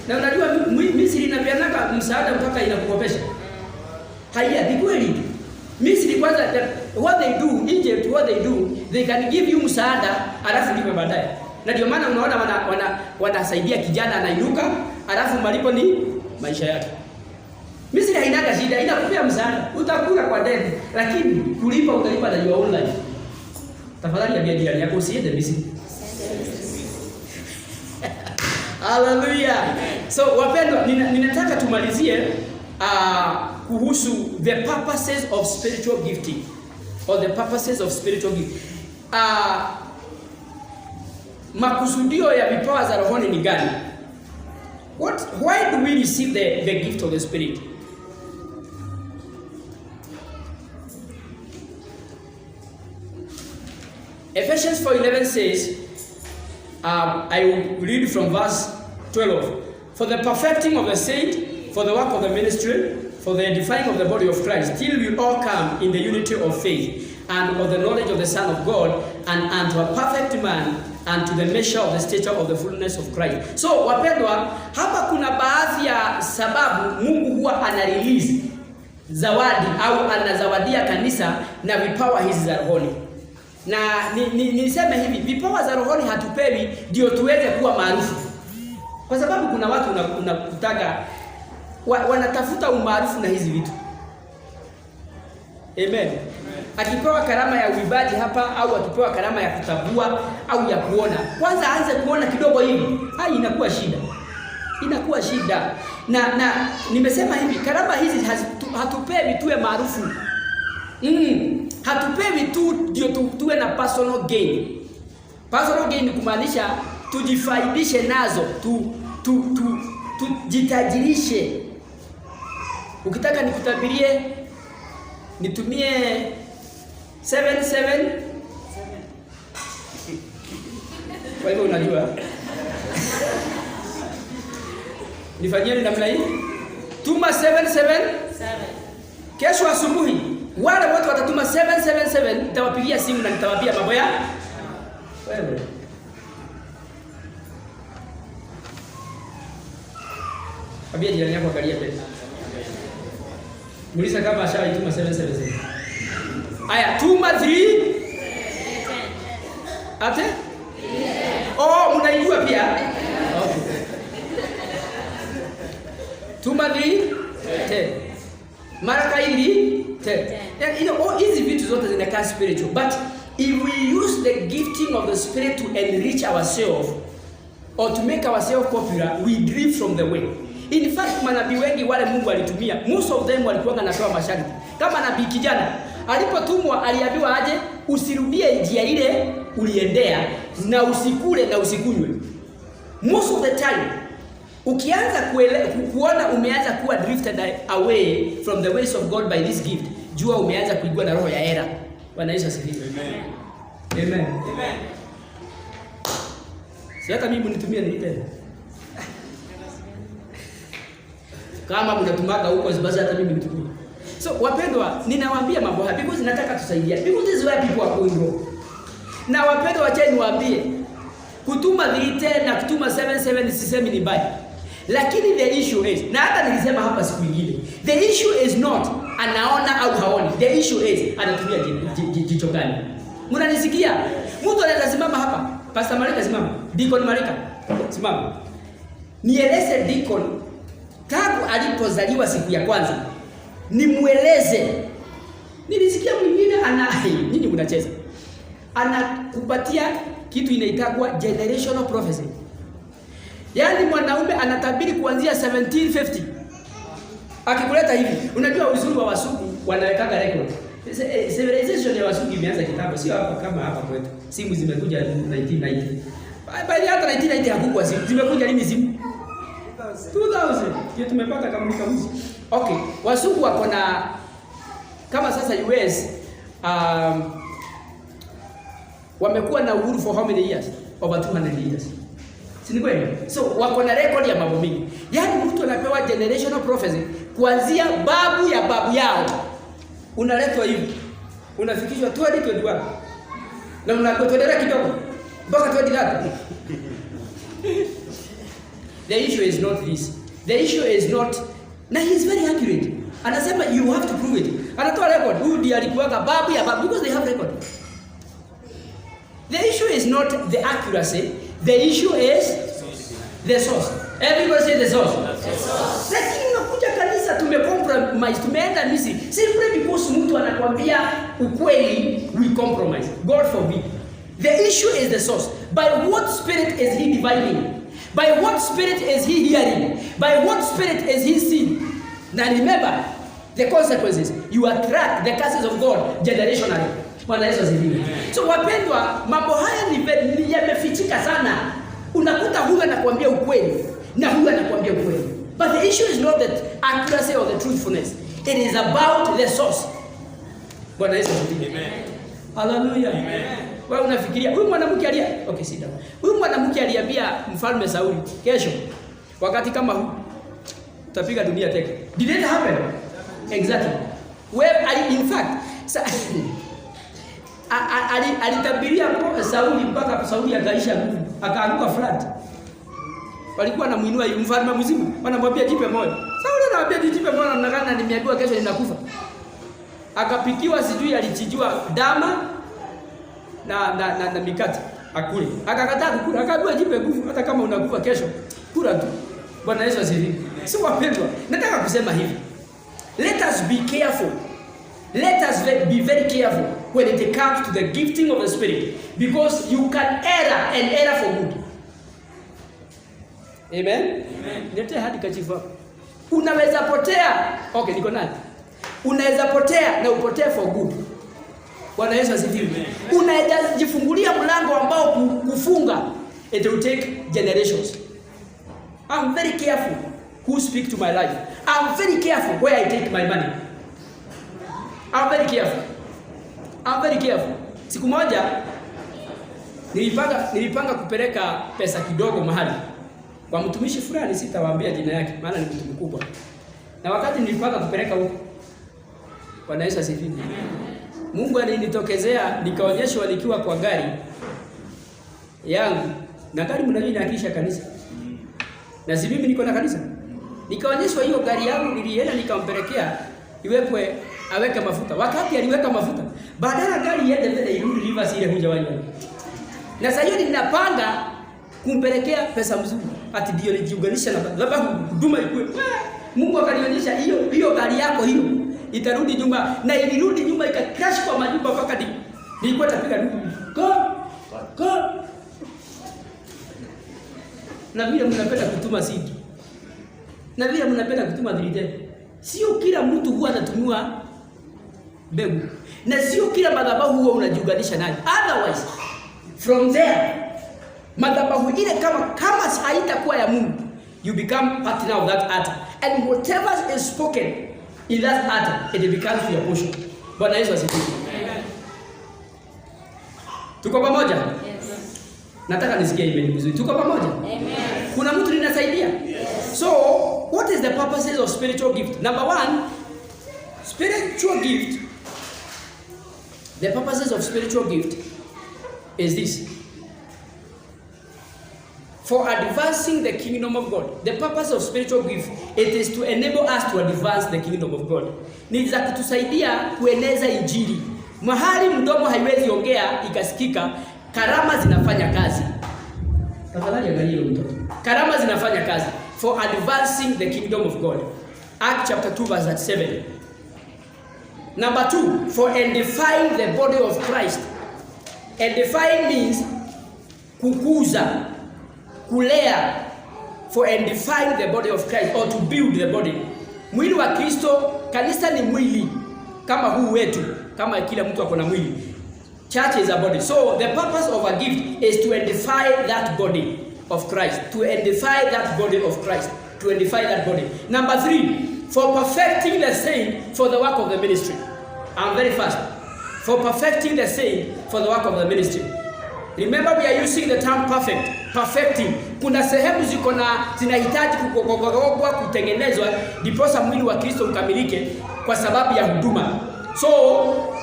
Na unajua Misri inapeana msaada mpaka inakukopesha. Haya, ni kweli. Misri kwanza, what they do, Egypt, what they do, they can give you msaada alafu lipe baadaye. Na ndio maana unaona wanasaidia kijana anainuka, alafu malipo ni maisha yake. Misri haina shida, inakupea msaada. Utakula kwa deni, lakini kulipa utalipa na your own life. Tafadhali ambia jirani yako usiende Misri. Hallelujah. So wapendwa, ninataka tumalizie kuhusu the purposes of spiritual gifting or the purposes of spiritual gift. Makusudio ya vipawa za rohoni ni gani? Why do we receive the gift of the Spirit? Ephesians 4:11 says, I will read from verse 12. For the perfecting of the saint, for the work of the ministry, for the edifying of the body of Christ, till we all come in the unity of faith and of the knowledge of the Son of God, and unto a perfect man, and to the measure of the stature of the fullness of Christ. So wapendwa, hapa kuna baadhi ya sababu Mungu huwa ana release zawadi au anazawadia kanisa na vipawa hizi za rohoni. Na niseme hivi, vipawa za rohoni hatupewi ndio tuweze kuwa maarufu. Kwa sababu kuna watu unakutaga wanatafuta umaarufu na hizi vitu. Amen. Akipewa karama ya uibaji hapa au akipewa karama ya kutabua au ya kuona, kwanza aanze kuona kidogo hivi, inakuwa shida. Inakuwa shida. Na nimesema hivi, karama hizi hatupewi tuwe maarufu. Hatupewi tu ndio tuwe na personal gain. Personal gain kumaanisha tujifaidishe nazo, tujitajirishe. Ukitaka nikutabirie nitumie 77 kwa hivyo unajua nifanyeni namna hii, tuma 777. Kesho asubuhi wale wote watatuma 777, nitawapigia simu na nitawaambia mambo ya wewe. Abia jirani yako angalia pesa. Mulisa kama ashaituma 777. Aya, tuma 3 ate? Oh, mnaijua pia? Okay. Tuma 3 10. Maraka hili 10. You know, all hizi vitu zote zinakaa spiritual, but if we use the gifting of the spirit to enrich ourselves or to make ourselves popular, we drift from the way. In fact, manabii wengi wale Mungu alitumia, most of them walikuwa wanatoa masharti. Kama nabii kijana alipotumwa aliambiwa aje, usirudie njia ile uliendea na usikule na usikunywe. Most of the time ukianza kuona umeanza kuwa drifted away from the ways of God by this gift, jua umeanza kuigua na roho ya era. Bwana Yesu asifiwe. Amen. Amen. Amen. Si hata mimi mnitumie nilipenda. Kama mnatumaga huko basi hata mimi nitumie. So wapendwa, ninawaambia mambo haya because nataka tusaidia. Because this is where people are going wrong. Na wapendwa, wacha niwaambie, kutuma 310 na kutuma 77 sisemi ni mbaya. Lakini the issue is, na hata nilisema hapa siku nyingine, the issue is not anaona au haoni. The issue is anatumia jicho gani. Mnanisikia? Mtu anaweza simama hapa, Pastor Marika simama, Deacon Marika simama. Nieleze Deacon tangu alipozaliwa siku ya kwanza, nimueleze. Nilisikia mwingine nini mnacheza? Anakupatia kitu inaitwa generational prophecy. Yaani mwanaume anatabiri kuanzia 1750. Akikuleta hivi, unajua uzuri wa Wasugu wanawekaga record. Civilization ya Wasugu imeanza kitambo, sio hapa kama hapa kwetu. Simu zimekuja 1990. Bali hata 1990 hakukuwa simu. Zimekuja lini simu? 2000. Ndio tumepata kama kamuzi. Okay, Wasugu wako na kama sasa US wamekuwa na uhuru for how many years? Over 200 years. Si ni kweli? So wako na record ya mambo mingi. Yaani mtu anapewa generational prophecy kuanzia babu ya babu yao. Unaletwa hivi. Unafikishwa 2021. Na unakotodelea kidogo mpaka 2030. The issue is not this. The issue is not, na he is very accurate. Anasema you have to prove it. Anatoa record. Huyu ndiye alikuwa babu ya babu because they have record. The issue is not the accuracy. The issue is the source. Everybody say the source. Lakini unakuja kanisa tumecompromise, tumeenda misi. Simply because mtu anakuambia ukweli, we compromise. God forbid. The issue is the source. By what spirit is he dividing? By what spirit is he hearing? By what spirit is he seeing? Now remember, the consequences. You attract the curses of God generationally. Bwana Yesu asifiwe. So wapendwa, mambo haya ni yamefichika sana. Unakuta huyu anakuambia ukweli na huyu anakuambia ukweli. But the issue is not the accuracy or the truthfulness. It is about the source. Bwana Yesu asifiwe. Amen. Hallelujah. Amen. Wewe unafikiria huyu mwanamke sit down. Huyu mwanamke aliambia Mfalme Sauli, kesho wakati kama huu utapiga dunia teke. Did it happen? Exactly. In fact, alitabiria Sauli mpaka Sauli akaisha nguvu, akaanguka flat. Walikuwa wanamuinua mfalme mzima, wanamwambia jipe moyo. Sauli anaambia jipe bwana mnakana nimeambiwa kesho ninakufa. Akapikiwa sijui alichinjwa dama na mikate akule. Akakataa kukula. Akaambiwa jipe nguvu hata kama unakufa kesho. Kula tu. Bwana Yesu asifiwe. Si wapendwa. Nataka kusema hivi. Let us be careful. Let us be very careful when it comes to the gifting of the Spirit, because you can err and err for good. Amen? Amen. Nete hadi kachifa. Unaweza potea. Okay, niko naye. Unaweza potea na upotee for good. Bwana Yesu asifiwe. Unaweza jifungulia mlango ambao kufunga, it will take generations. I'm very careful who speak to my life. I'm very careful where I take my money. I'm very careful. I'm very careful. Siku moja nilipanga kupeleka pesa kidogo mahali kwa mtumishi fulani, sitawaambia jina yake maana ni mtu mkubwa. Na wakati nilipanga kupeleka huko, Bwana Yesu asifiwe, Mungu alinitokezea, nikaonyeshwa nikiwa kwa gari yangu, na gari mnajua inaakisha kanisa. Na si mimi niko na kanisa. Nikaonyeshwa hiyo gari yangu, nilienda nikampelekea iwekwe aweke mafuta. Wakati aliweka mafuta, badala gari iende mbele irudi reverse ile huja wani. Na sasa hiyo ninapanga kumpelekea pesa mzuri. Ati ndio nijiunganisha na labda huduma ikue. Mungu akanionyesha hiyo gari yako hiyo itarudi nyuma, na ilirudi nyuma ikacrash kwa majumba mpaka nilikuwa tapiga ndugu. Go. Na vile mnapenda kutuma sidi. Na vile mnapenda kutuma dilite. Sio kila mtu huwa anatumiwa mbegu. Na sio kila madhabahu huwa unajiunganisha nayo. Otherwise, from there, madhabahu ile kama haitakuwa ya Mungu, you become partner of that altar. And whatever is spoken in that altar, it becomes your portion. Bwana Yesu asifiwe. Amen. Tuko pamoja? Yes. Nataka nisikie imani vizuri. Tuko pamoja? Amen. Kuna mtu ninasaidia? Yes. So, what is the purposes of spiritual gift? Number one, spiritual gift. The purposes of spiritual gift is this: for advancing the kingdom of God. The purpose of spiritual gift, it is to enable us to advance the kingdom of God. Ni za kutusaidia kueneza injili. Mahali mdomo haiwezi ongea ikasikika, karama zinafanya kazi. Tafadhali angalia mtoto. Karama zinafanya kazi for advancing the kingdom of God. Acts chapter 2 verse 7. Number 2, for edifying the body of Christ. Edifying means kukuza, kulea, for edifying the body of Christ, or to build the body. Mwili wa Kristo, kanisa ni mwili kama huu wetu, kama kila mtu ako na mwili. Church is a body. So the purpose of a gift is to edify that body of Christ, to edify that body of Christ, to edify that body. Number 3, for perfecting the saint for the work of the ministry. I'm very fast. For perfecting the saint for the work of the ministry. Remember, we are using the term perfect. Perfecting. Kuna sehemu zinahitaji kukogogwa, kutengenezwa ndiposa mwili wa Kristo ukamilike kwa sababu ya huduma. So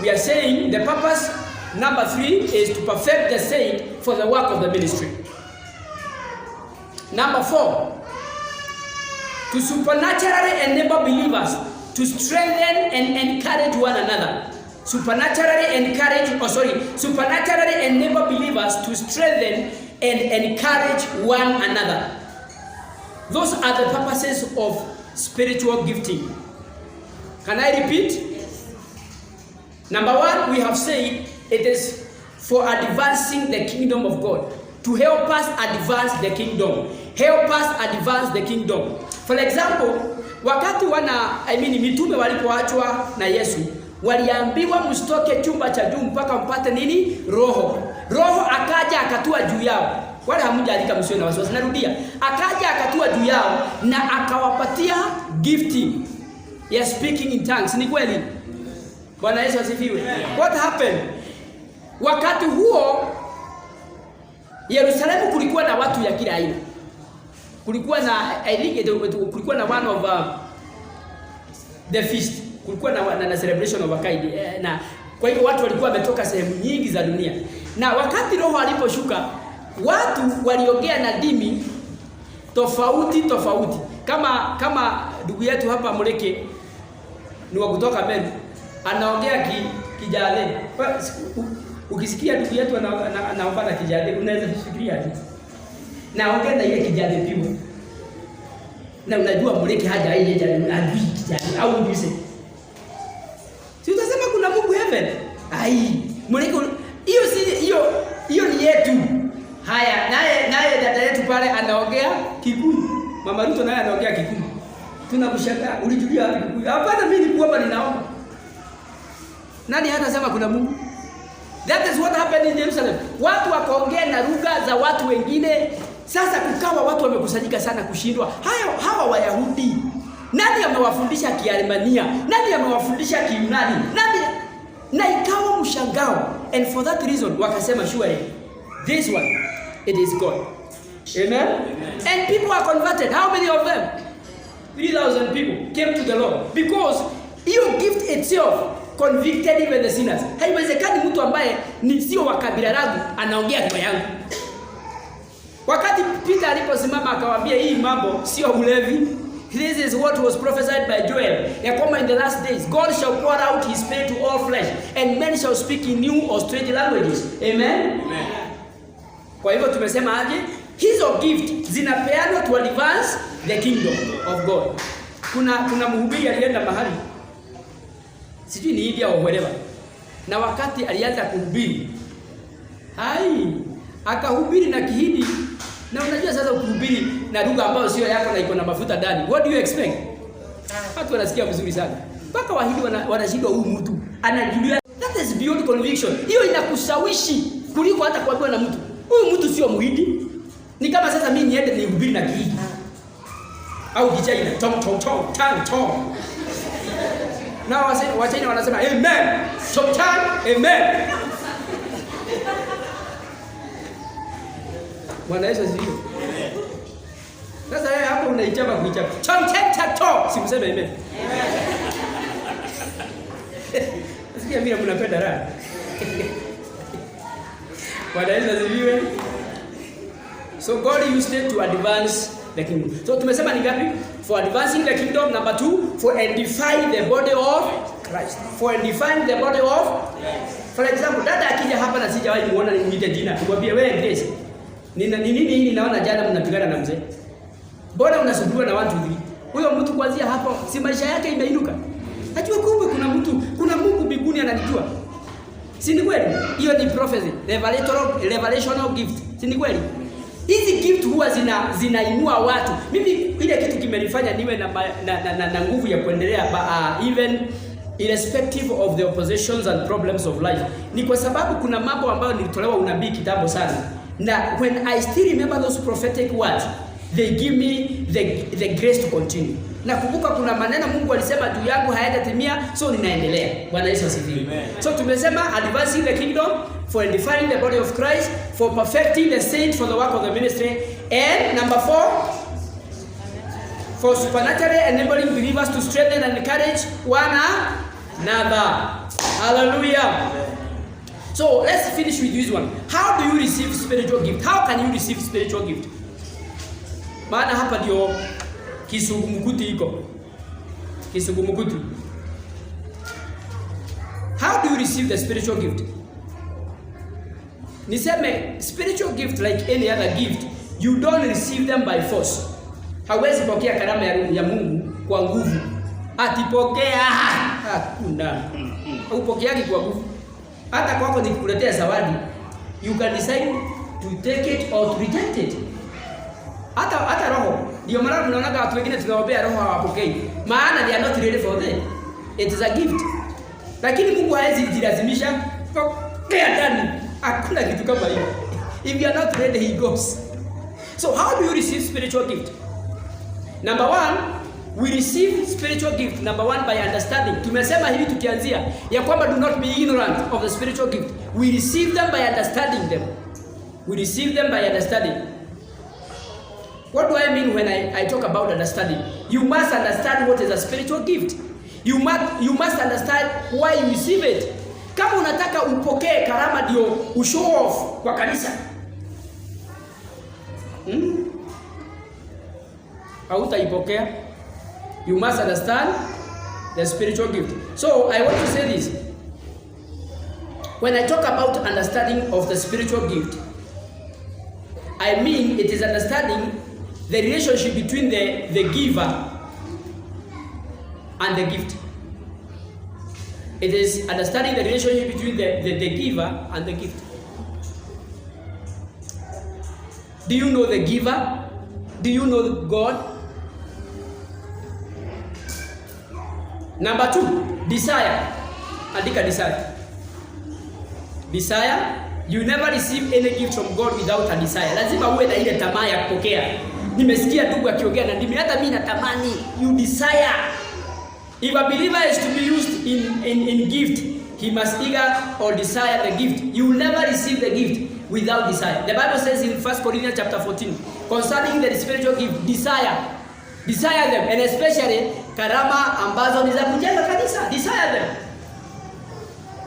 we are saying the purpose number 3 is to perfect the saint for the work of the ministry. Number 4, to supernaturally enable believers to strengthen and encourage one another. Supernaturally enable believers to strengthen and encourage one another. Those are the purposes of spiritual gifting. Can I repeat? Yes. Number 1, we have said it is for advancing the kingdom of God. To help us advance the kingdom. Help us advance the kingdom. For example, wakati mitume walipoachwa na Yesu, waliambiwa msitoke chumba cha juu mpaka mpate nini? Roho. Roho akaja akatua juu yao. Wale hamujaandika msio na wasiwasi. Narudia. Akaja akatua juu yao na akawapatia gifting ya speaking in tongues. Ni kweli? Bwana Yesu asifiwe. What happened? Wakati huo Yerusalemu kulikuwa na watu ya kila aina. Kulikuwa na kulikuwa na one of the feast. Kulikuwa na celebration of Akaidi. Na kwa hivyo watu walikuwa wametoka sehemu nyingi za dunia. Na wakati Roho aliposhuka, watu waliongea na dimi tofauti. Kama ndugu yetu hapa Muleke ni wa kutoka Meru, anaongea Kijale. Ukisikia ndugu yetu anaomba na Kijale, unaweza kufikiria aje? Naongea na ile Kijale pia. Na unajua Muleke haja yeye ajui Kijale au ndize. Si utasema kuna Mungu heaven? Muleke hiyo ni yetu. Haya, naye dada yetu pale anaongea Kikuyu. Mama Ruto naye anaongea Kikuyu. Tunakushangaa, ulijulia wapi Kikuyu? Hapana, mimi ni kuomba ninaomba. Nani hata sema kuna Mungu? That is what happened in Jerusalem. Watu wakaongea na lugha za watu wengine. Sasa kukawa watu wamekusanyika sana kushindwa. Hawa Wayahudi. Nani amewafundisha Kialemania? Nani amewafundisha Kiyunani? Na ikawa mshangao. And for that reason wakasema surely this one it is God. Amen? And people are converted. How many of them? 3,000 people came to the Lord because your gift itself convicted even the sinners. Haiwezekani mtu ambaye ni sio wa kabila langu anaongea kwa yangu. Wakati Peter aliposimama akawaambia hii mambo sio ulevi. This is what was prophesied by Joel. Yakoma in the last days, God shall pour out his spirit to all flesh, and men shall speak in new or strange languages. Amen? Amen. Kwa hivyo tumesema aje? Hizo gift zinapeanwa to advance the kingdom of God. Kuna mhubiri alienda mahali, sijui ni India au wherever, na wakati alianza kuhubiri, akahubiri na Kihindi. Na unajua sasa ukihubiri na lugha ambayo sio yako na iko na mafuta ndani, what do you expect? Watu wanasikia vizuri sana. Mpaka Wahindi wanashindwa, huyu mtu anajulia. That is beyond conviction. Hiyo inakushawishi kuliko hata kuambiwa na mtu. Huyu mtu sio Mhindi. Ni kama sasa mimi niende nihubiri na Kihindi. Au Kichina, tong. Na Wachina wanasema amen. Amen. Bwana Yesu asifiwe. Sasa wewe hapo unaichapa kuichapa. Chom. Simseme amen. Nasikia mimi mnapenda raha. Bwana Yesu asifiwe. So God used it to advance the kingdom. So tumesema ni ngapi? For advancing the kingdom. Number 2, for edifying the body of Christ. For edifying the body of Christ. For example, dada akija hapa na sijawahi muona nimuite jina. Nikwambie wewe Grace. Ni nini naona jana mnapigana na mzee? Mbona unasumbuliwa na watu hivi? Huyo mtu kuanzia hapo si maisha yake imeinuka. Najua kumbe kuna Mungu mbinguni ananijua. Si ni kweli? Hiyo ni prophecy, revelational gift. Si ni kweli? Hizi gift huwa zinainua watu. Mimi ile kitu kimenifanya niwe na nguvu ya kuendelea even irrespective of the oppositions and problems of life. Ni kwa sababu kuna mambo ambayo nilitolewa unabii kitambo sana. Now, when I still remember those prophetic words, they give me the grace to continue. Na kumbuka kuna maneno Mungu alisema juu yangu hayatatimia, so ninaendelea. Bwana Yesu asifiwe. So tumesema advancing the kingdom, for edifying the body of Christ, for perfecting the saints for the work of the ministry, and number 4, for supernaturally enabling believers to strengthen and encourage one another. Hallelujah. So let's finish with this one. How do you receive spiritual gift? How can you receive spiritual gift? Maana hapa ndio kisungumukuti iko. Kisungumukuti. How do you receive the spiritual gift? Niseme spiritual gift like any other gift, you don't receive them by force. Hawezi pokea karama ya Mungu kwa nguvu. Atipokea hakuna. Upokeaje kwa nguvu? Hata kwako nikukuletea zawadi, you can decide to take it or to reject it. Hata roho, ndio maana mnaona watu wengine tunawaombea roho hawapokei. Maana they are not ready for that. It is a gift. Lakini Mungu hawezi jilazimisha pokea ndani. Hakuna kitu kama hiyo. If you are not ready, he goes. So how do you receive spiritual gift? Number 1, we receive spiritual gift number 1 by understanding. Tumesema hivi tukianzia ya kwamba do not be ignorant of the spiritual gift. We receive them by understanding them. We receive them by understanding. What do I mean when I talk about understanding? You must understand what is a spiritual gift. You must understand why you receive it. Kama unataka upokee karama ndio ushow off kwa kanisa. hautaipokea. You must understand the spiritual gift. So I want to say this. When I talk about understanding of the spiritual gift, I mean it is understanding the relationship between the giver and the gift. It is understanding the relationship between the giver and the gift. Do you know the giver? Do you know God? Number 2, desire. Andika desire. Desire, you never receive any gift from God without a desire. Lazima uwe na ile tamaa ya kupokea. Nimesikia ndugu akiongea na ndimi, hata mimi natamani. You desire. If a believer is to be used in gift, he must eager or desire the gift. You will never receive the gift without desire. The Bible says in 1 Corinthians chapter 14, concerning the spiritual gift, desire them, and especially karama ambazo ni za kujenga kanisa. Desire them.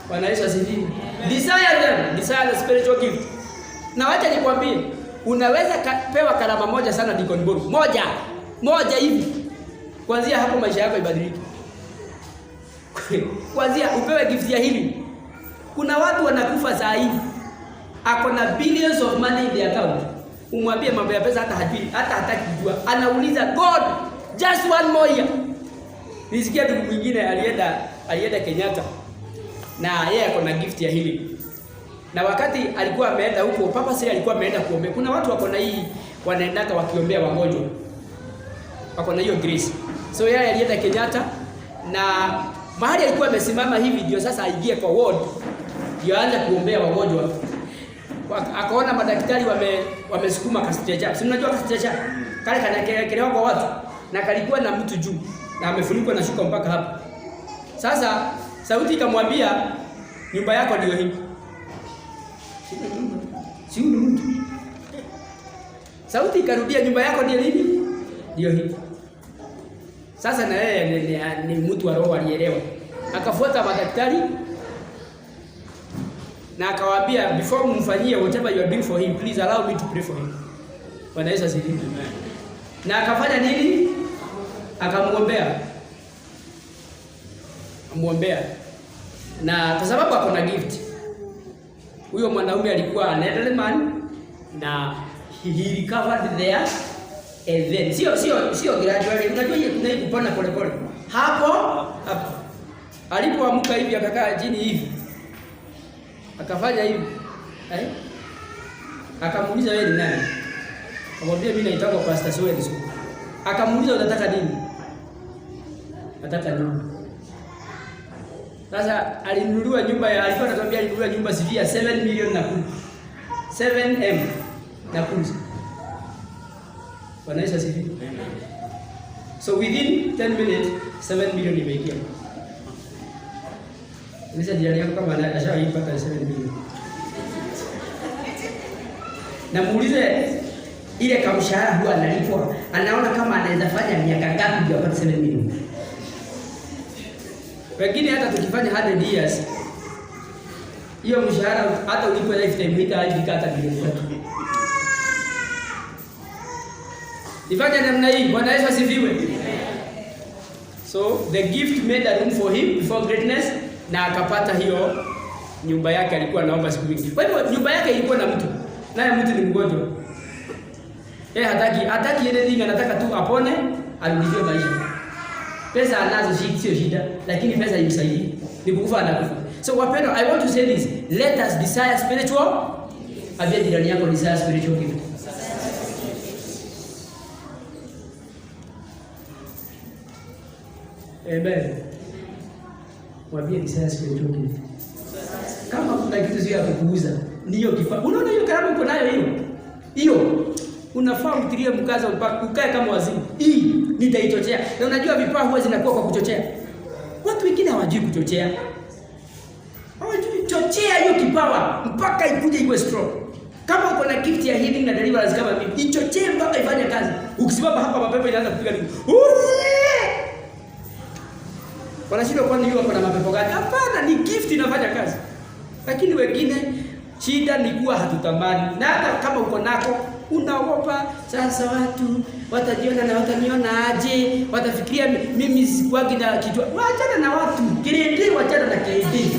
Bwana Yesu asifiwe. Desire the spiritual gift. Na wacha nikwambie, unaweza pewa karama moja sana Deacon Boru. Moja hivi. Kuanzia hapo maisha yako ibadilike. Kuanzia upewe gift ya hili. Kuna watu wanakufa saa hii. Ako na billions of money in the account. Umwambie mambo ya pesa hata hajui, hata hataki kujua. Anauliza God, just one more year. Nisikia ndugu mwingine alienda Kenyatta. Na yeye ako na gift ya hili. Na wakati alikuwa ameenda huko, Papa Siri alikuwa ameenda kuombea. Kuna watu wako na hii wanaendaka wakiombea wagonjwa. Wako na hiyo grace. So yeye alienda Kenyatta na mahali alikuwa amesimama hivi ndio sasa aingie kwa ward. Ndio aanze kuombea wagonjwa. Akaona madaktari wamesukuma kastretcher. Si mnajua kastretcher? Kale kanakelewa kwa watu na kalikuwa na mtu juu na amefunikwa na shuka mpaka hapa. Sasa sauti ikamwambia nyumba yako ndio hii. Si mtu. Sauti ikarudia nyumba yako ndio nini? Ndio hii. Sasa na yeye ni mtu wa roho alielewa. Akafuata madaktari na akawaambia before mumfanyie whatever you are doing for him, please allow me to pray for him. Bwana Yesu asifiwe. Na akafanya nini? Akamuombea. Na kwa sababu ako na gift. Huyo mwanaume alikuwa an elderly man na he recovered there and then sio gradually. Unajua hiyo tunai kupona pole pole. Hapo alipoamka hivi akakaa chini hivi. Akafanya hivi. Akamuuliza wewe ni nani? Akamwambia mimi naitwa Pastor Soweto. Akamuuliza unataka nini? Nataka nini? Sasa alinunuliwa nyumba alikuwa anatuambia alinunuliwa nyumba sivia 7 million na 7M na 10. Bwana Yesu asifiwe. So within 10 minutes 7 million imeingia. Nisa jirani yako kama anashaipata 7 million. Na muulize ile kamshahara huwa analipwa, anaona kama anaweza fanya miaka ngapi ndio apate 7 million. Wengine hata tukifanya 100 years hiyo mshahara hata ulipo lifetime haitakata bilioni 3. Ifanye namna hii. Bwana Yesu asifiwe. So the gift made a room for him before greatness na akapata hiyo nyumba yake alikuwa anaomba siku nyingi. Kwa hivyo nyumba yake ilikuwa na mtu. Naye mtu ni mgonjwa. Yeye hataki anything, anataka tu apone, arudishwe maisha. Pesa anazo sio shida, lakini pesa imsaidie. Ni kukufa anakufa. So wapendwa, I want to say this. Let us desire spiritual. Abia jirani yako desire spiritual gift. Amen. Wabia desire spiritual gift. Kama kuna kitu sio ya kupuuza, ndio kifaa. Unaona hiyo karamu uko nayo hiyo? Hiyo unafaa mtilie mkazo ukae kama wazimu. Hii nitaichochea. Na unajua vipaa huwa zinakuwa kwa kuchochea. Watu wengine hawajui kuchochea. Hawajui chochea hiyo kipawa mpaka ikuje iwe strong. Kama uko na gift ya healing na deliverance kama mimi, ichochee mpaka ifanye kazi. Ukisimama hapa mapepo inaanza kupiga nduru. Wanashindwa kwani hiyo hapo na mapepo gani? Hapana, ni gift inafanya kazi. Lakini wengine shida ni kuwa hatutamani. Na hata kama uko nako Unaogopa sasa watu watajiona na wataniona aje? Watafikiria mimi sikuagi na kitu. Waachana na watu. Kirindi waachana na kirindi.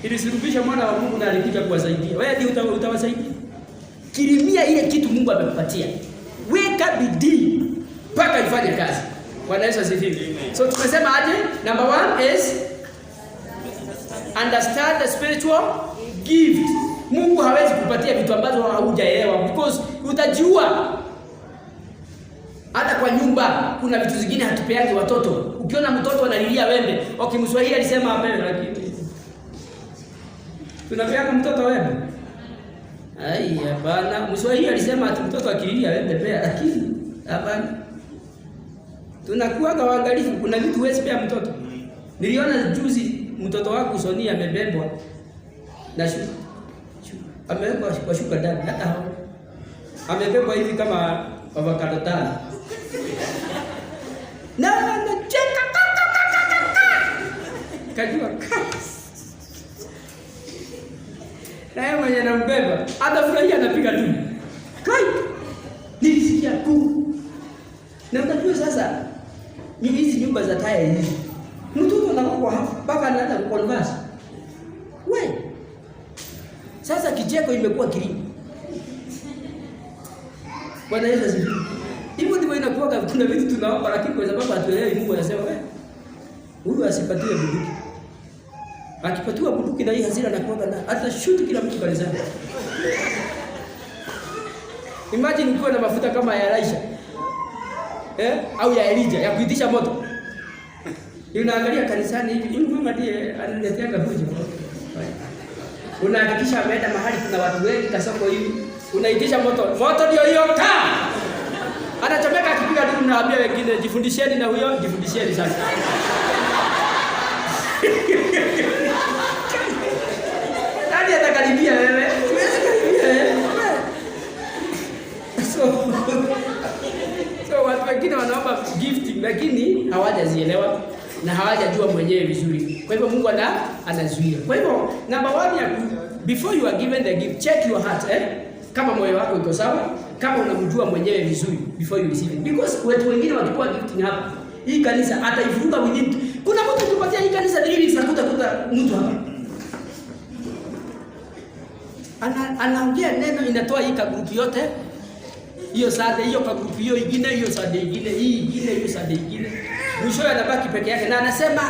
Ilisurubisha mwana wa Mungu na alikuja kuwasaidia. Wewe ndio utawasaidia. Kirimia ile kitu Mungu amekupatia. Weka bidii mpaka ifanye kazi. Bwana Yesu asifiwe. So tumesema aje? Number 1 is understand the spiritual gift. Mungu hawezi kupatia vitu ambazo haujaelewa because utajiua. Hata kwa nyumba kuna vitu zingine hatupeagi watoto. Ukiona mtoto analilia wembe, Mswahili alisema hapana, lakini tunapeana mtoto wembe. Ai, hapana. Mswahili alisema ati mtoto akililia wembe pea, lakini hapana. Tunakuwa waangalifu, kuna vitu huwezi pea mtoto. Niliona juzi mtoto wangu Sonia amebebwa na amewekwa kwa shuka ndani, hata hao amebebwa hivi kama avocado tano. Na cheka kajua na yeye mwenye anambeba atafurahia, anapiga tu kai. Nilisikia tu na mtajua sasa, mimi hizi nyumba za taya hizi mtoto anakuwa hapa mpaka anaanza kuconverse. Wewe sasa kicheko imekuwa kilimo. Bwana Yesu asifiwe. Hivyo ndivyo inakuwa, kuna vitu tunaomba lakini kwa sababu hatuelewi, Mungu anasema wewe huyu asipatiwe bunduki. Akipatiwa bunduki na hii hasira anakuwa na hata shoot kila mtu kanisani. Imagine ukiwa na mafuta kama ya Elisha. Au ya Elijah ya kuitisha moto. Unaangalia kanisani hivi, mama ndiye analetea kabuji. Unahakikisha ameenda mahali kuna watu wengi kasoko hivi. Unaitisha moto. Moto ndio hiyo kaa. Anachomeka akipiga duru na ambia wengine jifundisheni na huyo jifundisheni sasa. Nani atakaribia wewe? Siwezi karibia wewe. So watu wengine wanaomba gifting lakini hawajazielewa na hawajajua mwenyewe vizuri. Kwa hivyo Mungu anazuia. Kwa hivyo number 1 before you are given the gift, check your heart, kama moyo wako uko sawa, kama unamjua mwenyewe vizuri before you receive it. Because watu wengine wakipewa gift hapa, hii kanisa ataifunga within. Kuna mtu tupatia hii kanisa dili tunakuta mtu hapa. Anaongea neno inatoa hii group yote. Hiyo sade hiyo group hiyo ingine, hiyo sade ingine, hii ingine, hiyo sade ingine. Mwisho anabaki peke yake na anasema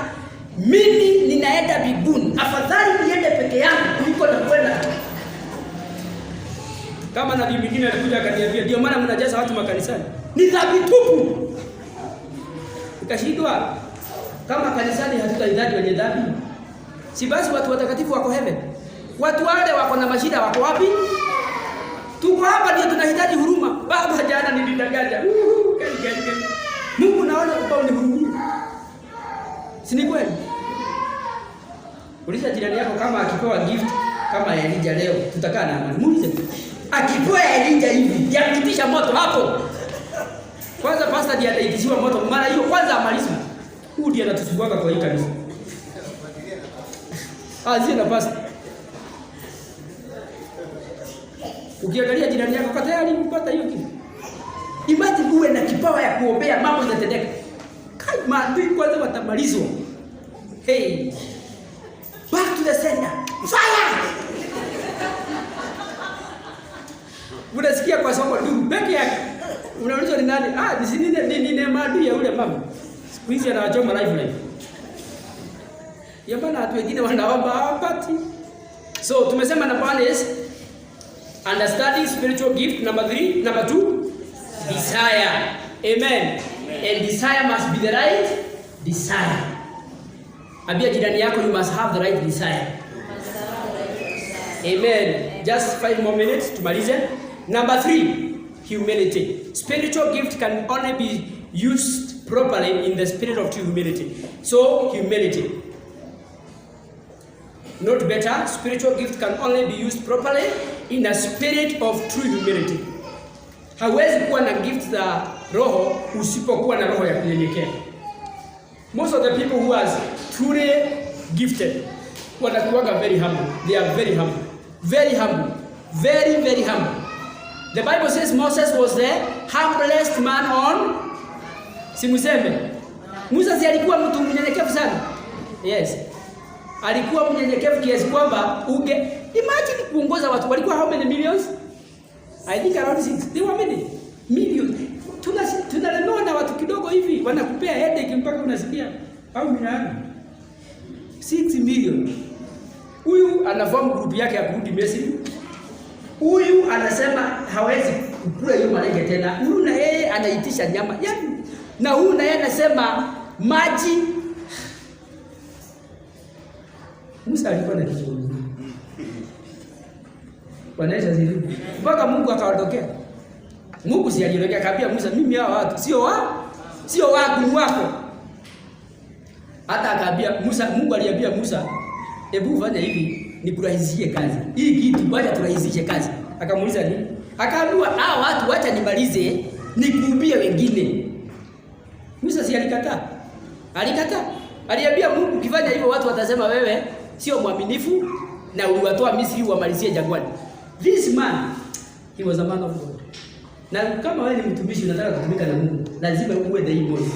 mimi ninaenda mbinguni. Afadhali niende peke yangu kuliko na kwenda. Kama nabii mwingine alikuja akaniambia, ndio maana mnajaza watu makanisani. Ni dhambi tupu. Nikashindwa, kama kanisani hatutahitaji wenye dhambi, si basi watu watakatifu wako heaven? Watu wale wako na mashida wako wapi? Tuko hapa ndio tunahitaji huruma. Baba jana nilidanganya. Mungu naona kwa unihurumie. Si ni kweli? Uliza jirani yako kama akipewa gift kama Elijah leo, tutakaa na amani. Muulize. Akipewa Elijah hivi, yakitisha moto hapo. Kwanza pastor ndiye ataitishiwa moto. Mara hiyo kwanza amalize. Huyu ndiye anatusumbua kwa hii kanisa. Azia na pastor. Ukiangalia jirani yako tayari kupata hiyo kitu. Imagine uwe na kipawa ya kuombea mambo yanatendeka. Kai maadui kwanza watamalizwa. Hey. Back to the center. Fire! Unasikia kwa somo ndugu peke yake. Unauliza ni nani? Ni maadui ya ule mama. Siku hizi anawachoma live. Yabana watu wengine wanaomba hapati. So tumesema number 1 is understanding spiritual gift. Number 2, desire. Amen. And desire must be the right desire. Abia jirani yako, you must have the right desire. Amen. Just 5 more minutes tumalize. Number 3, humility. Spiritual gift can only be used properly in the spirit of true humility. So humility. Not better, spiritual gift can only be used properly in a spirit of true humility. Hawezi kuwa na gift za roho usipokuwa na roho ya kunyenyekea. Most of the people who are truly gifted wanakuwa very humble. They are very humble. Very humble. Very, very humble. The Bible says Moses was the humblest man on. Simuseme. Musa si alikuwa mtu mnyenyekevu sana. Yes. Alikuwa mnyenyekevu kiasi kwamba imagine kuongoza watu walikuwa how many millions? I think around 6. They were many millions. Tunalemewa na watu kidogo hivi wanakupea headache mpaka unasikia au milioni 6 million. Huyu anaform group yake ya kurudi Misri. Huyu anasema hawezi kukula hiyo malenge tena. Huyu na yeye anaitisha nyama. Yaani na huyu na yeye anasema maji. Musa alikuwa na kichwa. Wanaisha zili. Mpaka Mungu akaondokea. Mungu si aliondokea akambia Musa, mimi hawa watu sio wangu wako. Hata akambia Musa, Mungu aliambia Musa, hebu fanya hivi nikurahisishie kazi. Hii kitu bwana turahisishe kazi. Akamuuliza nini? Akaambiwa hawa watu wacha nimalize nikuubie wengine. Musa si alikataa. Alikataa. Aliambia Mungu ukifanya hivyo watu watasema wewe sio mwaminifu na uliwatoa Misri uwamalizie jangwani. This man, he was a man of God. Na kama wewe ni mtumishi unataka kutumika na Mungu, lazima uwe the image.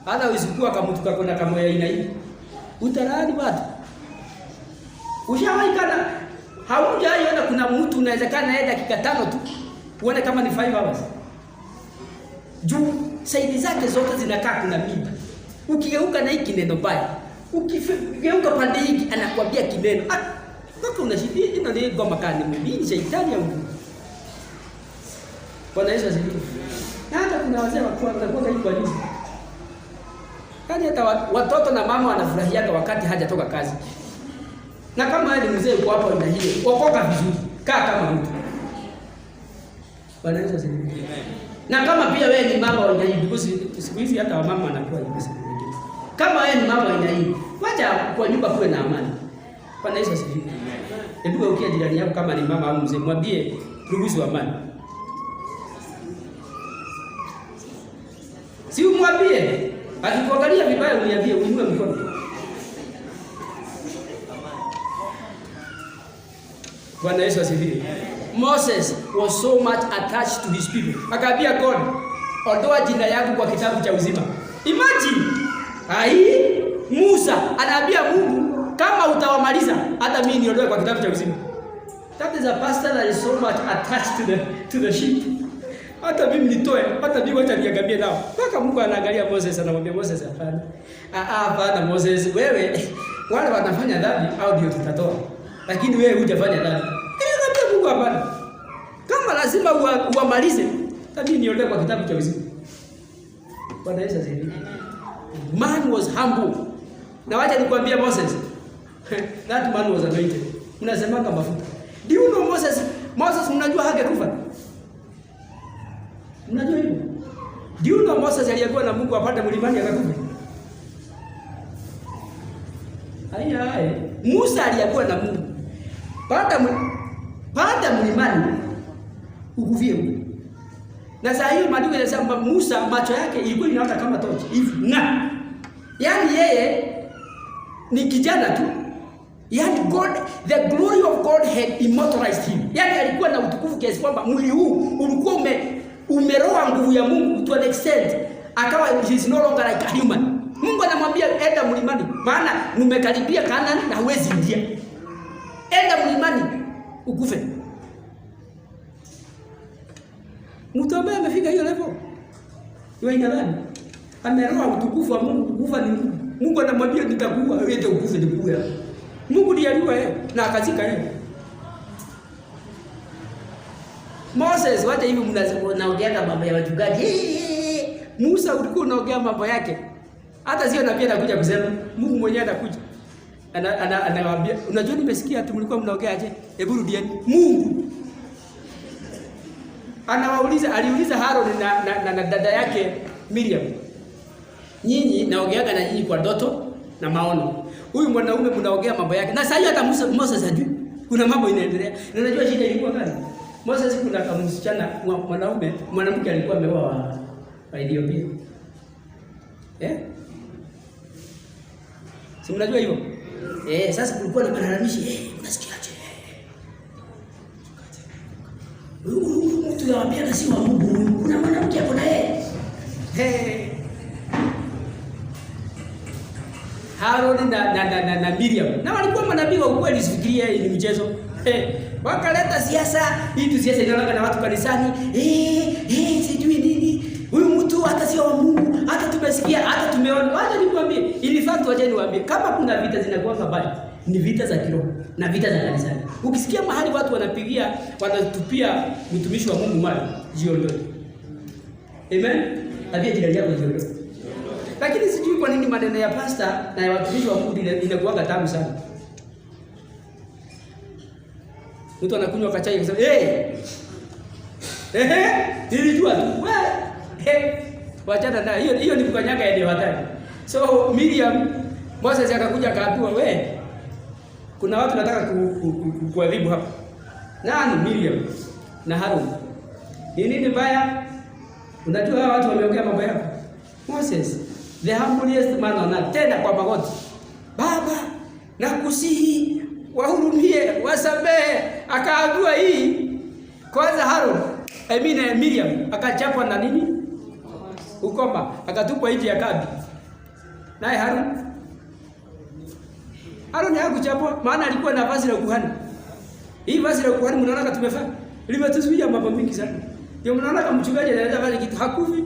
Hata usikuwa kama mtu kako na kama ya aina hii. Utarani watu. Ushawahi kana haujaiona kuna mtu unawezekana yeye dakika 5 tu uone kama ni 5 hours. Juu saidi zake zote zinakaa kuna miba. Ukigeuka na hiki neno baya. Ukigeuka pande hiki anakuambia kineno. Kaka unashidi ina ni goma kani mimi shetani au Mungu. Bwana Yesu asifiwe. Hata kuna wazee wanakuwa hivi kwa nini? Kani hata watoto na mama wanafurahia wakati hajatoka kazi. Na kama wewe ni mzee uko hapo na hiyo, okoka vizuri. Kaa kama mtu. Bwana Yesu asifiwe. Na kama pia wewe ni mama wa aina because siku hizi hata wamama wanakuwa hivi sana. Kama wewe ni mama wa aina hii, wacha kwa nyumba kuwe na amani. Bwana Yesu asifiwe. Hebu ukia jirani yako kama ni mama au mzee, mwambie ruhusu amani. Si umwambie, akikuangalia vibaya uniambie uinue mkono. Bwana Yesu asifiwe. Moses was so much attached to his people. Akaambia God, ondoa jina yangu kwa kitabu cha uzima. Imagine, Musa anaambia Mungu kama utawamaliza hata mimi niondoe kwa kitabu cha uzima. That is a pastor that is so much attached to the sheep. Hata mimi nitoe, hata mimi wacha niangamie nao. Mpaka Mungu anaangalia Moses anamwambia Moses hapana. Hapana Moses, wewe wale wanafanya dhambi au ndio tutatoa. Lakini wewe hujafanya dhambi. Nikamwambia Mungu hapana. Kama lazima uamalize, hata mimi niondoe kwa kitabu cha uzima. Bwana Yesu asifiwe. Man was humble. Na wacha nikwambia Moses. That man was anointed. Unasemanga mafuta. Do you know Moses mnajua hangekufa? Mnajua hivyo? Do you know Moses aliambiwa na Mungu apande mlimani akakufa? Haya. Musa aliambiwa na Mungu. Panda mlimani ukufie huko. Na saa hiyo maandiko yanasema Musa macho yake ilikuwa inaota kama tochi hivi. Na yaani yeye ni kijana tu. Yaani God, the glory of God had immortalized him. Yaani alikuwa na utukufu kiasi kwamba mwili huu ulikuwa umeroa nguvu ya Mungu to an extent akawa he is no longer like a human. Mungu anamwambia enda mlimani maana umekaribia Kanaani na huwezi ingia. Enda mlimani ukufe. Mtu ambaye amefika hiyo level wewe inadhani ameroa utukufu wa Mungu. Kufa ni Mungu. Mungu anamwambia nitakuua wewe ukufe nikuue. Mungu ndiye aliua yeye na akazika yeye. Moses wacha hivi mnaongea mambo ya wachungaji. Musa ulikuwa unaongea mambo yake. Hata sio nabii anakuja kusema, Mungu mwenyewe anakuja. Anawaambia, unajua nimesikia ati mlikuwa mnaongea aje? Hebu rudieni. Mungu aliuliza Harun na dada yake Miriam. Nyinyi naongeaga na nyinyi kwa ndoto na maono. Huyu mwanaume mnaongea mambo yake. Na sasa hata Moses hajui. Kuna mambo inaendelea. Na unajua shida ilikuwa gani? Moses kuna kama msichana mwanamke alikuwa ameoa wa Ethiopia. Si mnajua hivyo? Sasa kulikuwa na malalamishi, unasikiaje? mtu yawaambia na si wa Mungu. Kuna mwanamke hapo na yeye. Harun na Miriam. Na walikuwa manabii wa ukweli, sifikiria ni mchezo. Wakaleta siasa, hii siasa inaonekana na watu kanisani. Sijui nini. Huyu mtu hata sio wa Mungu, hata tumesikia, hata tumeona. Wacha nikwambie, in fact wacha niwaambie, kama kuna vita zinakuwa mbali, ni vita za kiroho na vita za kanisani. Ukisikia mahali watu wanatupia mtumishi wa Mungu mali, jiondoe. Amen. Tabia jirani yako jiondoe. Lakini sijui kwa nini maneno ya pastor na ya watumishi wa Mungu inakuwa tamu sana. Mtu anakunywa kachai akisema, nilijua tu. Wachana na hiyo ni kukanyaga eneo hatari. So Miriam, Moses akakuja akaambiwa, kuna watu nataka kuadhibu hapa. Nani? Miriam na Harun. Ni nini mbaya? Unajua hawa watu wameongea mambo yako. Moses, the humblest man on earth, tena kwa magoti. Baba, nakusihi wahurumie, wasamehe. Akaambiwa hii kwanza Harun, Miriam akachapwa na nini? Ukoma, akatupwa nje ya kambi. Naye Harun hakuchapwa, maana alikuwa na vazi la kuhani. Hii vazi la kuhani mnaona tumefanya limetuzuia mambo mengi sana. Ndio mnaona kama mchungaji anaweza fanya kitu hakufi.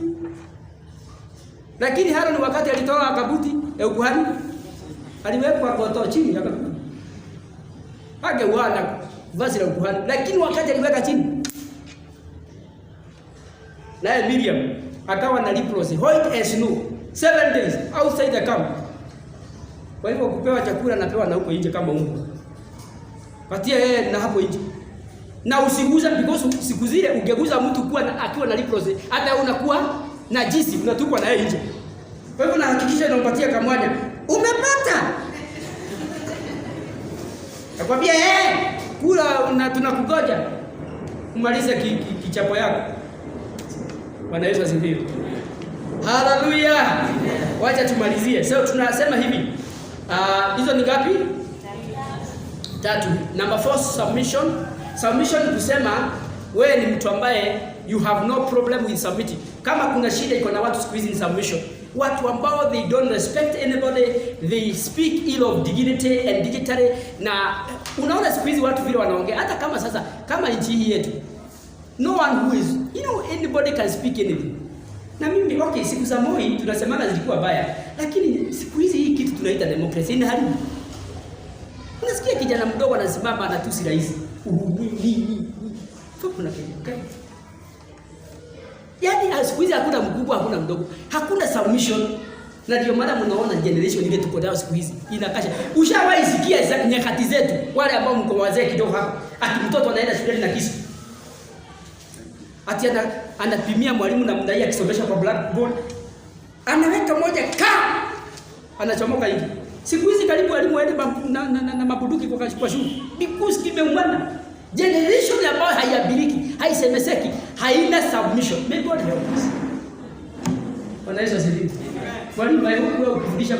Lakini Harun wakati alitoa kabuti ya kuhani, aliwekwa kwa chini akakufa. Hagewana vazi la kuhani, lakini wakati aliweka chini, naye Miriam akawa na leprosy, white as snow, 7 days outside the camp. Kwa hivyo kupewa chakula napewa na huko nje kama ungu. Patia yeye na hapo nje. Na usiguza, because siku zile ungeguza mtu akiwa na leprosy, hata unakuwa najisi, unatupwa na yeye nje. Kwa hivyo nahakikisha unampatia kamwanya. Umepata? Nakwambia kula na tunakugoja. Umalize kichapo yako. Bwana Yesu asifiwe. Hallelujah. Wacha tumalizie. So tunasema hivi. Hizo ni ngapi? 3. Number 4, submission. Submission kusema wewe ni mtu ambaye you have no problem with submitting. Kama kuna shida iko na watu siku hizi ni submission. Watu ambao they don't respect anybody, they speak ill of dignity and dignitary. Na unaona siku hizi watu vile wanaongea, hata kama sasa kama nchi hii yetu, no one who is, anybody can speak anything. Na mimi siku za Moi tunasemana zilikuwa baya, lakini siku hizi hii kitu tunaita demokrasia ni haribu. Unasikia kijana mdogo anasimama anatusi rais. Kuna kitu. Yaani siku hizi hakuna mkubwa, hakuna mdogo, hakuna submission. Na ndio maana mnaona generation ile tuko nayo siku hizi inakasha. Ushawahi sikia za nyakati zetu, wale ambao mko wazee kidogo hapa, ati mtoto anaenda shule na kisu. Ati anapimia mwalimu na mdai akisomesha kwa blackboard. Anaweka moja anachomoka hivi. Siku hizi karibu walimu waende na mabuduki kwa shule. Because kimeumana. Generation ambayo haiabiliki, haisemeseki, haina submission. May God help us. Bwana Yesu asifiwe. Mwalimu wewe ukifundisha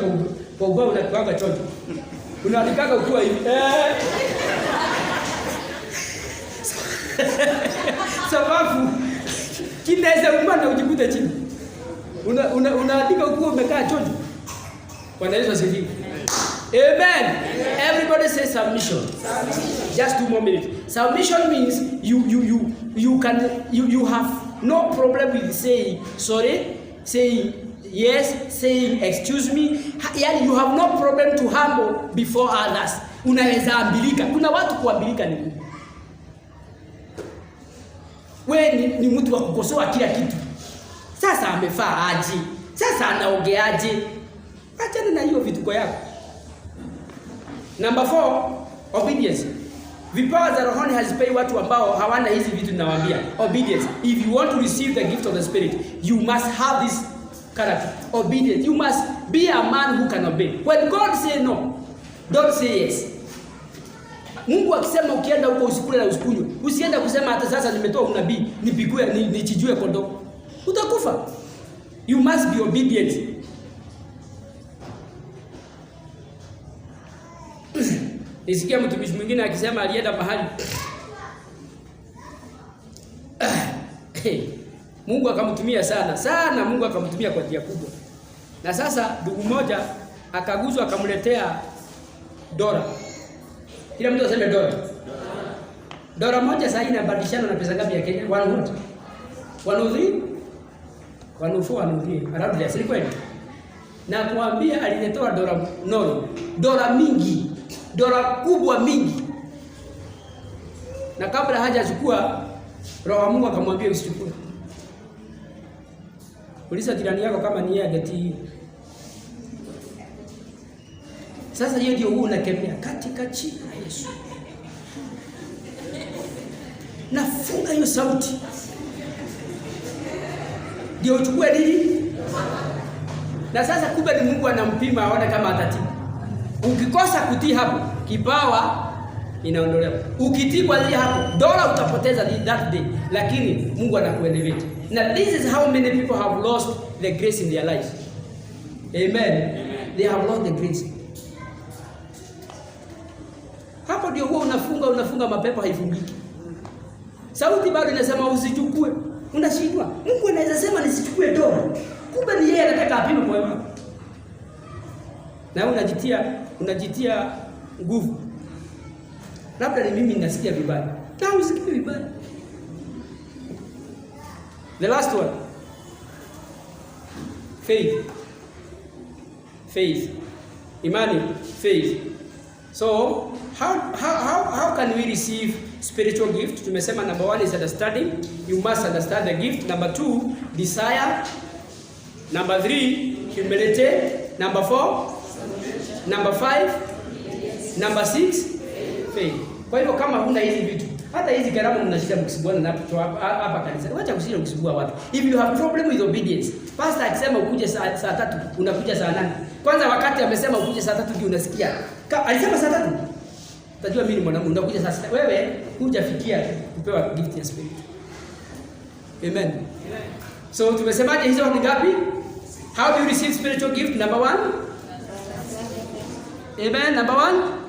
kwa ubao unakuanga chocho. Unaandikaga ukiwa hivi. Sababu kinaweza umana ujikute chini. Unaandika ukiwa umekaa chocho. Bwana Yesu asifiwe. Amen. Everybody say submission. Just 2 more minutes. Submission means you have no problem with saying sorry, saying yes, saying excuse me. Yani you have no problem to humble before others. Unaweza ambilika. Kuna watu kuambilika ni ngumu. Wewe ni mtu wa kukosoa kila kitu. Sasa amefaa aje? Sasa anaongeaje? Achana na hiyo vituko yako. Number 4, obedience. Vipawa za rohoni hazipei watu ambao hawana hizi vitu ninawaambia. Obedience. If you want to receive the gift of the Spirit, you must have this character. Obedience. You must be a man who can obey. When God say no, don't say yes. Mungu akisema ukienda huko usikule na usikunywe, usienda kusema hata sasa nimetoa unabii, nipigue nichijue kondoo. Utakufa. You must be obedient. Nisikia mtumishi mwingine akisema alienda mahali Mungu akamtumia sana, Mungu akamtumia kwa njia kubwa. Na sasa ndugu mmoja akaguzwa, akamletea dola. Kila mtu aseme dola. Dola moja sasa inabadilishana na pesa ngapi ya Kenya? 100. 103? 104, around there, si kweli? Na kuambia aliletea dola mingi, dola kubwa mingi. Na kabla hajachukua, Roho wa Mungu akamwambia usichukue. Uliza jirani yako kama ni yeye ageti. Sasa hiyo ndio huu unakemea katika jina la Yesu. Nafunga hiyo sauti. Ndio uchukue nini? Na sasa kumbe ni Mungu anampima aone kama atatibu. Ukikosa kutii hapo, kipawa inaondolewa. Ukitii kwa ile hapo, dola utapoteza that day, lakini Mungu anakuelevate. Now this is how many people have lost the grace in their lives. Amen. They have lost the grace. Hapo ndio huwa unafunga mapepo haifungiki. Sauti bado inasema usichukue. Unashindwa. Mungu anaweza sema nisichukue dola. Kumbe ni yeye anataka apime moyo wako. Na unajitia nguvu. Labda ni mimi ninasikia vibaya. Na usikie vibaya. The last one. Faith. Imani, faith. So, how can we receive spiritual gift? Tumesema number 1 is understanding. You must understand the gift. Number 2, desire. Number 3, humility. Number 4, number 5, number 6, faith. Kwa hivyo kama huna hizi vitu, hata hizi gharama mnashida mkisibuana na hapa kanisa. Wacha kushinda ukisibua watu. If you have problem with obedience, pastor akisema ukuje saa 3, unakuja saa 8. Kwanza wakati amesema ukuje saa 3 ndio unasikia. Alisema saa 3. Utajua mimi ni mwanadamu, unakuja saa 6. Wewe hujafikia kupewa gift ya spirit. Amen. So tumesemaje hizo ni ngapi? How do you receive spiritual gift? Number 1. Amen. Number 1.